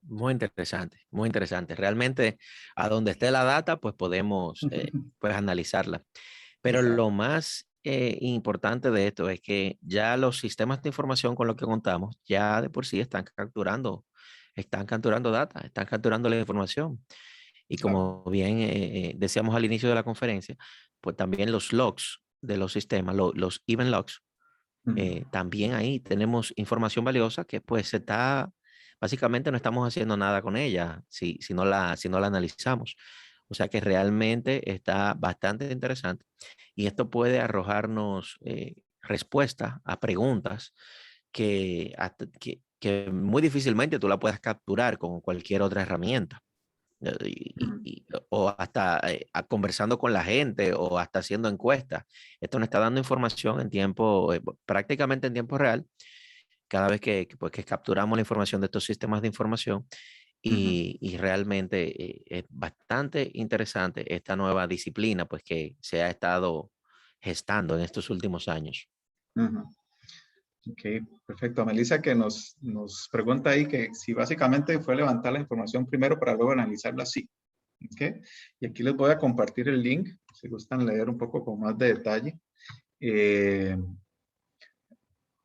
Muy interesante, muy interesante. Realmente, a donde esté la data, pues podemos pues analizarla. Pero Exacto. lo más importante de esto es que ya los sistemas de información con los que contamos ya de por sí están capturando data, están capturando la información. Y Claro. como bien decíamos al inicio de la conferencia, pues también los logs de los sistemas, los event logs, también ahí tenemos información valiosa que pues se está, básicamente no estamos haciendo nada con ella si no la analizamos. O sea que realmente está bastante interesante y esto puede arrojarnos respuestas a preguntas que muy difícilmente tú la puedas capturar con cualquier otra herramienta. O hasta conversando con la gente o hasta haciendo encuestas. Esto nos está dando información en tiempo, prácticamente en tiempo real, cada vez pues, que capturamos la información de estos sistemas de información y realmente es bastante interesante esta nueva disciplina pues que se ha estado gestando en estos últimos años. Ujú. Ok, perfecto. Melissa que nos pregunta ahí que si básicamente fue levantar la información primero para luego analizarla así. Ok, y aquí les voy a compartir el link, si gustan leer un poco con más de detalle.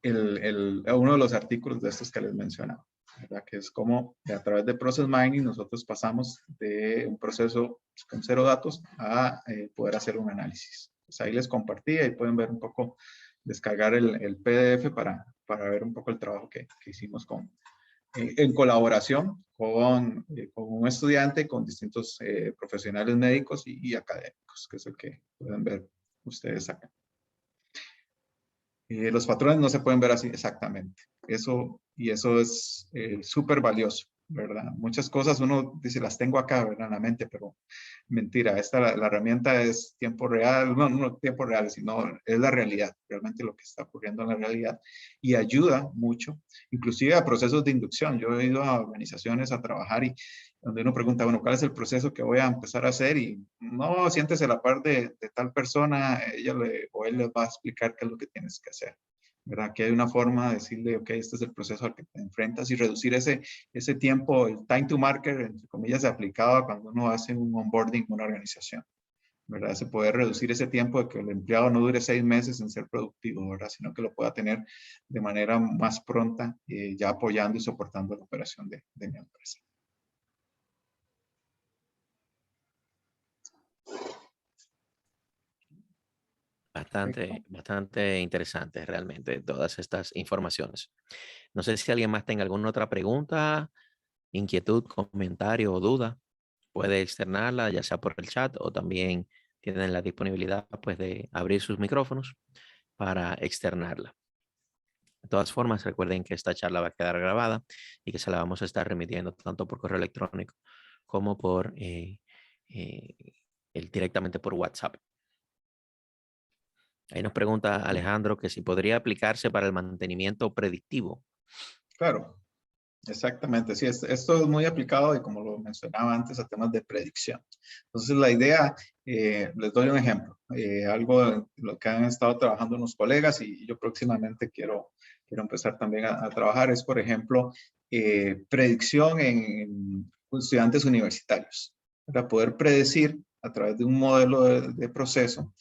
Uno de los artículos de estos que les mencionaba, ¿verdad? Que es como a través de Process Mining nosotros pasamos de un proceso con 0 datos a poder hacer un análisis. Pues ahí les compartí, ahí pueden ver un poco, descargar el PDF para ver un poco el trabajo que hicimos en colaboración con un estudiante, con distintos profesionales médicos y académicos, que es el que pueden ver ustedes acá. Los patrones no se pueden ver así exactamente. Eso es súper valioso, ¿verdad? Muchas cosas uno dice, las tengo acá, ¿verdad? En la mente, pero mentira. La herramienta es tiempo real, no tiempo real, sino es la realidad, realmente lo que está ocurriendo en la realidad. Y ayuda mucho, inclusive a procesos de inducción. Yo he ido a organizaciones a trabajar y donde uno pregunta, bueno, ¿cuál es el proceso que voy a empezar a hacer? Y no, siéntese a la par de tal persona, o él les va a explicar qué es lo que tienes que hacer, ¿verdad? Que hay una forma de decirle, ok, este es el proceso al que te enfrentas y reducir ese tiempo, el time to market, entre comillas, aplicado cuando uno hace un onboarding en una organización, ¿verdad? Se puede reducir ese tiempo de que el empleado no dure 6 meses en ser productivo, ¿verdad? Sino que lo pueda tener de manera más pronta, ya apoyando y soportando la operación de mi empresa. Bastante interesante realmente todas estas informaciones. No sé si alguien más tenga alguna otra pregunta, inquietud, comentario o duda. Puede externarla ya sea por el chat o también tienen la disponibilidad pues de abrir sus micrófonos para externarla. De todas formas, recuerden que esta charla va a quedar grabada y que se la vamos a estar remitiendo tanto por correo electrónico como por directamente por WhatsApp. Ahí nos pregunta Alejandro que si podría aplicarse para el mantenimiento predictivo. Claro, exactamente. Sí, esto es muy aplicado y como lo mencionaba antes a temas de predicción. Entonces la idea, les doy un ejemplo, algo de lo que han estado trabajando unos colegas y yo próximamente quiero empezar también a trabajar es, por ejemplo, predicción en estudiantes universitarios, para poder predecir a través de un modelo de proceso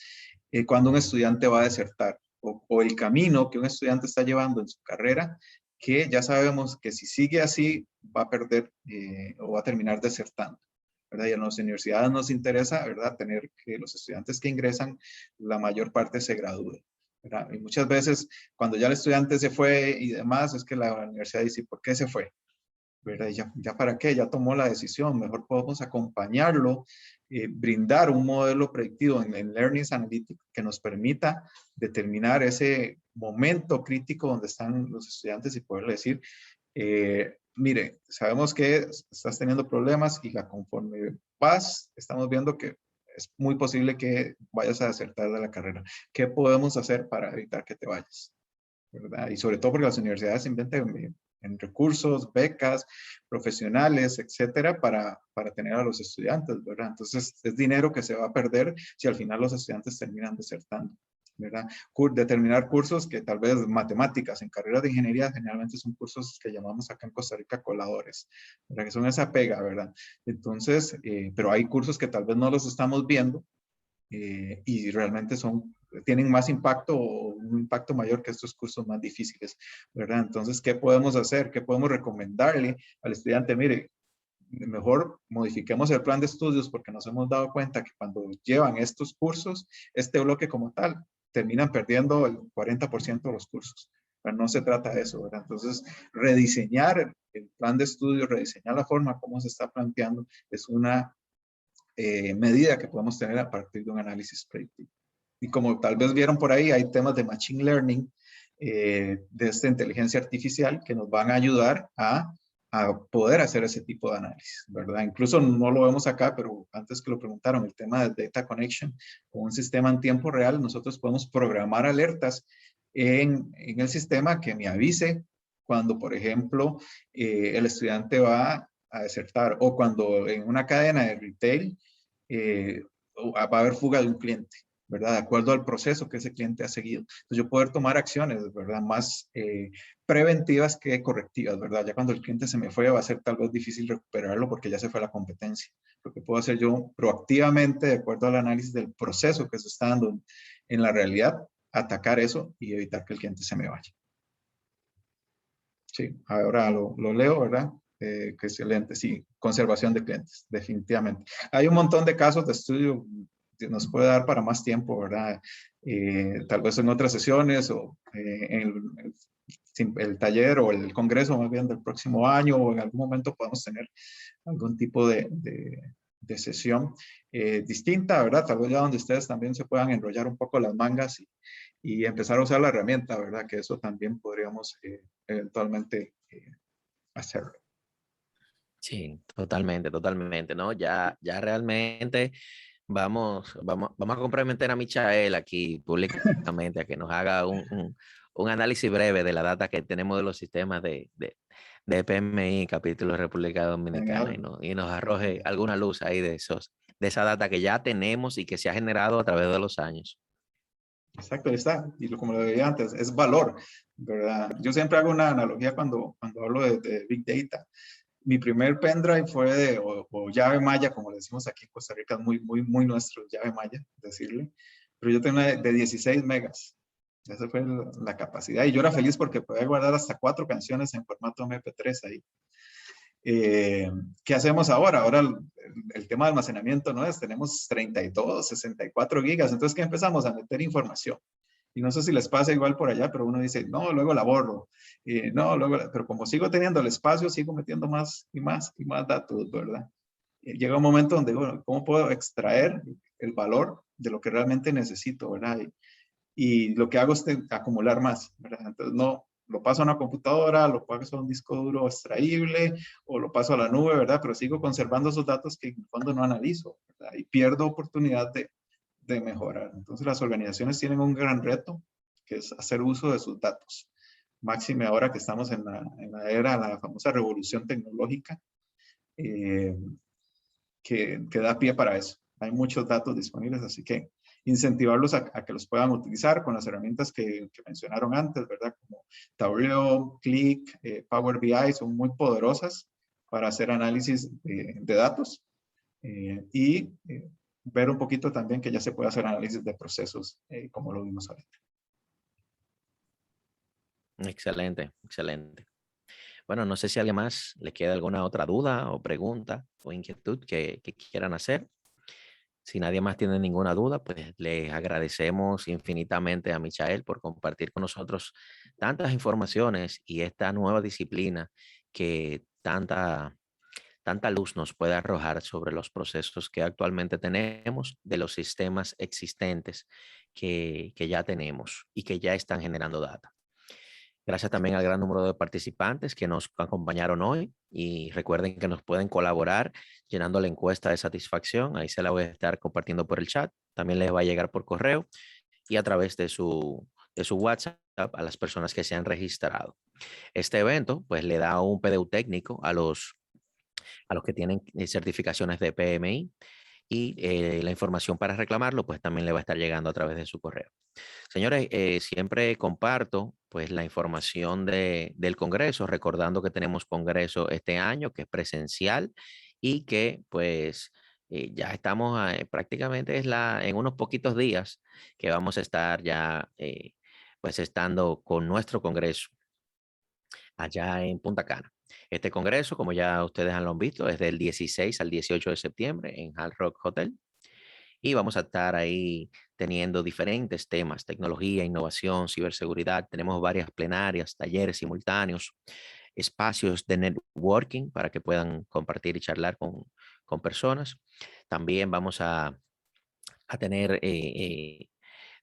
cuando un estudiante va a desertar o el camino que un estudiante está llevando en su carrera, que ya sabemos que si sigue así va a perder o va a terminar desertando, ¿verdad? Y a las universidades nos interesa, ¿verdad?, tener que los estudiantes que ingresan, la mayor parte se gradúen, ¿verdad? Y muchas veces cuando ya el estudiante se fue y demás, es que la universidad dice, ¿por qué se fue? ¿Verdad? Ya para qué, ya tomó la decisión, mejor podemos acompañarlo, brindar un modelo predictivo en Learning Analytics que nos permita determinar ese momento crítico donde están los estudiantes y poderle decir, mire, sabemos que estás teniendo problemas y conforme vas, estamos viendo que es muy posible que vayas a desertar de la carrera. ¿Qué podemos hacer para evitar que te vayas? ¿Verdad? Y sobre todo porque las universidades inventan en recursos, becas, profesionales, etcétera, para tener a los estudiantes, ¿verdad? Entonces, es dinero que se va a perder si al final los estudiantes terminan desertando, ¿verdad? Determinar cursos que tal vez matemáticas en carreras de ingeniería generalmente son cursos que llamamos acá en Costa Rica coladores, ¿verdad? Que son esa pega, ¿verdad? Entonces, pero hay cursos que tal vez no los estamos viendo y realmente tienen más impacto o un impacto mayor que estos cursos más difíciles, ¿verdad? Entonces, ¿qué podemos hacer? ¿Qué podemos recomendarle al estudiante? Mire, mejor modifiquemos el plan de estudios porque nos hemos dado cuenta que cuando llevan estos cursos, este bloque como tal, terminan perdiendo el 40% de los cursos. Pero no se trata de eso, ¿verdad? Entonces, rediseñar el plan de estudios, rediseñar la forma como se está planteando es una medida que podemos tener a partir de un análisis predictivo. Y como tal vez vieron por ahí, hay temas de Machine Learning, de esta inteligencia artificial que nos van a ayudar a poder hacer ese tipo de análisis, ¿verdad? Incluso no lo vemos acá, pero antes que lo preguntaron, el tema de Data Connection, con un sistema en tiempo real, nosotros podemos programar alertas en el sistema que me avise cuando, por ejemplo, el estudiante va a desertar, o cuando en una cadena de retail va a haber fuga de un cliente, ¿verdad? De acuerdo al proceso que ese cliente ha seguido. Entonces yo poder tomar acciones, ¿verdad? Más preventivas que correctivas, ¿verdad? Ya cuando el cliente se me fue va a ser tal vez difícil recuperarlo porque ya se fue a la competencia. Lo que puedo hacer yo proactivamente, de acuerdo al análisis del proceso que se está dando en la realidad, atacar eso y evitar que el cliente se me vaya. Sí, ahora lo leo, ¿verdad? Que excelente, sí, conservación de clientes, definitivamente. Hay un montón de casos de estudio que nos puede dar para más tiempo, ¿verdad? Tal vez en otras sesiones o en el taller o el congreso más bien del próximo año o en algún momento podemos tener algún tipo de sesión distinta, ¿verdad? Tal vez ya donde ustedes también se puedan enrollar un poco las mangas y empezar a usar la herramienta, ¿verdad? Que eso también podríamos eventualmente hacerlo. Sí, totalmente, totalmente, ¿no? Ya realmente vamos a comprometer a Michael aquí públicamente a que nos haga un análisis breve de la data que tenemos de los sistemas de PMI, capítulo de República Dominicana, Genial. y nos arroje alguna luz ahí de esa data que ya tenemos y que se ha generado a través de los años. Exacto, ahí está. Y como lo decía antes, es valor, ¿verdad? Yo siempre hago una analogía cuando hablo de Big Data. Mi primer pendrive fue o llave maya, como le decimos aquí en Costa Rica, es muy nuestro, llave maya, decirle. Pero yo tengo una de 16 megas. Esa fue la capacidad. Y yo era feliz porque podía guardar hasta 4 canciones en formato MP3 ahí. ¿Qué hacemos ahora? Ahora el tema de almacenamiento no es, tenemos 32, 64 gigas, entonces ¿qué empezamos? A meter información. Y no sé si les pasa igual por allá, pero uno dice, no, luego la borro. No, luego, pero como sigo teniendo el espacio, sigo metiendo más y más y más datos, ¿verdad? Llega un momento donde, bueno, ¿cómo puedo extraer el valor de lo que realmente necesito, ¿verdad? Y lo que hago es acumular más, ¿verdad? Entonces, no, lo paso a una computadora, lo paso a un disco duro extraíble o lo paso a la nube, ¿verdad? Pero sigo conservando esos datos que en el fondo no analizo, ¿verdad? Y pierdo oportunidad de mejorar. Entonces, las organizaciones tienen un gran reto, que es hacer uso de sus datos. Máxime ahora que estamos en la era, la famosa revolución tecnológica, eh, que da pie para eso. Hay muchos datos disponibles, así que incentivarlos a que los puedan utilizar con las herramientas que mencionaron antes, ¿verdad? Como Tableo, Click, Power BI, son muy poderosas para hacer análisis de datos y ver un poquito también que ya se puede hacer análisis de procesos, como lo vimos ahorita. Excelente, excelente. Bueno, no sé si a alguien más le queda alguna otra duda o pregunta o inquietud que quieran hacer. Si nadie más tiene ninguna duda, pues le agradecemos infinitamente a Michael por compartir con nosotros tantas informaciones y esta nueva disciplina que tanta luz nos puede arrojar sobre los procesos que actualmente tenemos de los sistemas existentes que ya tenemos y que ya están generando data. Gracias también al gran número de participantes que nos acompañaron hoy y recuerden que nos pueden colaborar llenando la encuesta de satisfacción. Ahí se la voy a estar compartiendo por el chat. También les va a llegar por correo y a través de su WhatsApp a las personas que se han registrado. Este evento pues le da un PDU técnico a los que tienen certificaciones de PMI y la información para reclamarlo pues también le va a estar llegando a través de su correo. Señores, siempre comparto pues la información del Congreso, recordando que tenemos Congreso este año, que es presencial y que pues ya estamos prácticamente en unos poquitos días que vamos a estar ya pues estando con nuestro Congreso allá en Punta Cana. Este Congreso, como ya ustedes lo han visto, es del 16 al 18 de septiembre en Hard Rock Hotel. Y vamos a estar ahí teniendo diferentes temas, tecnología, innovación, ciberseguridad. Tenemos varias plenarias, talleres simultáneos, espacios de networking para que puedan compartir y charlar con personas. También vamos a tener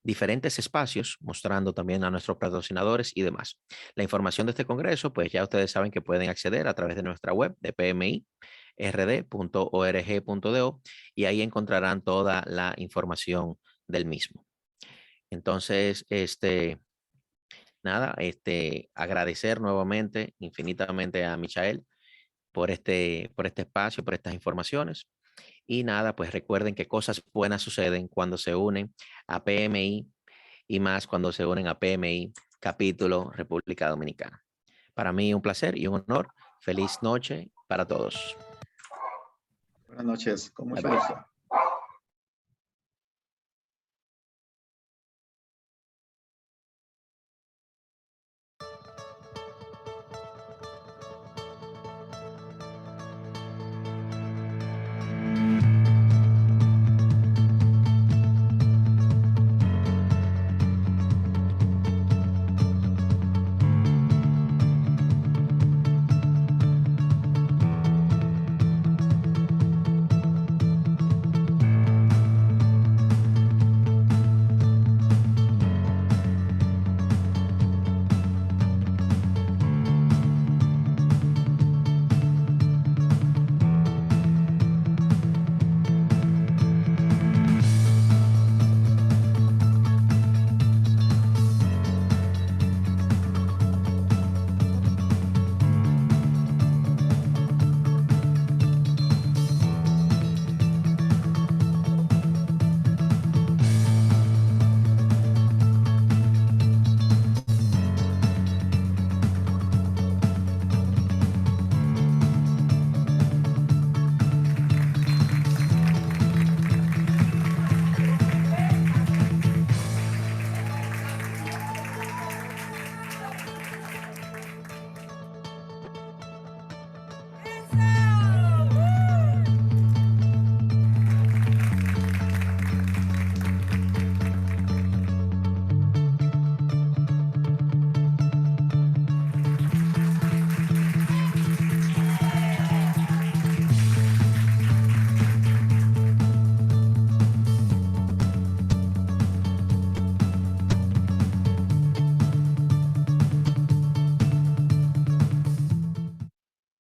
diferentes espacios mostrando también a nuestros patrocinadores y demás. La información de este congreso, pues ya ustedes saben que pueden acceder a través de nuestra web de PMI rd.org.do y ahí encontrarán toda la información del mismo. Entonces, nada, agradecer nuevamente infinitamente a Michael por este espacio, por estas informaciones. Y nada, pues recuerden que cosas buenas suceden cuando se unen a PMI y más cuando se unen a PMI capítulo República Dominicana. Para mí un placer y un honor. Feliz noche para todos. Buenas noches, con mucho Bye, bye. gusto.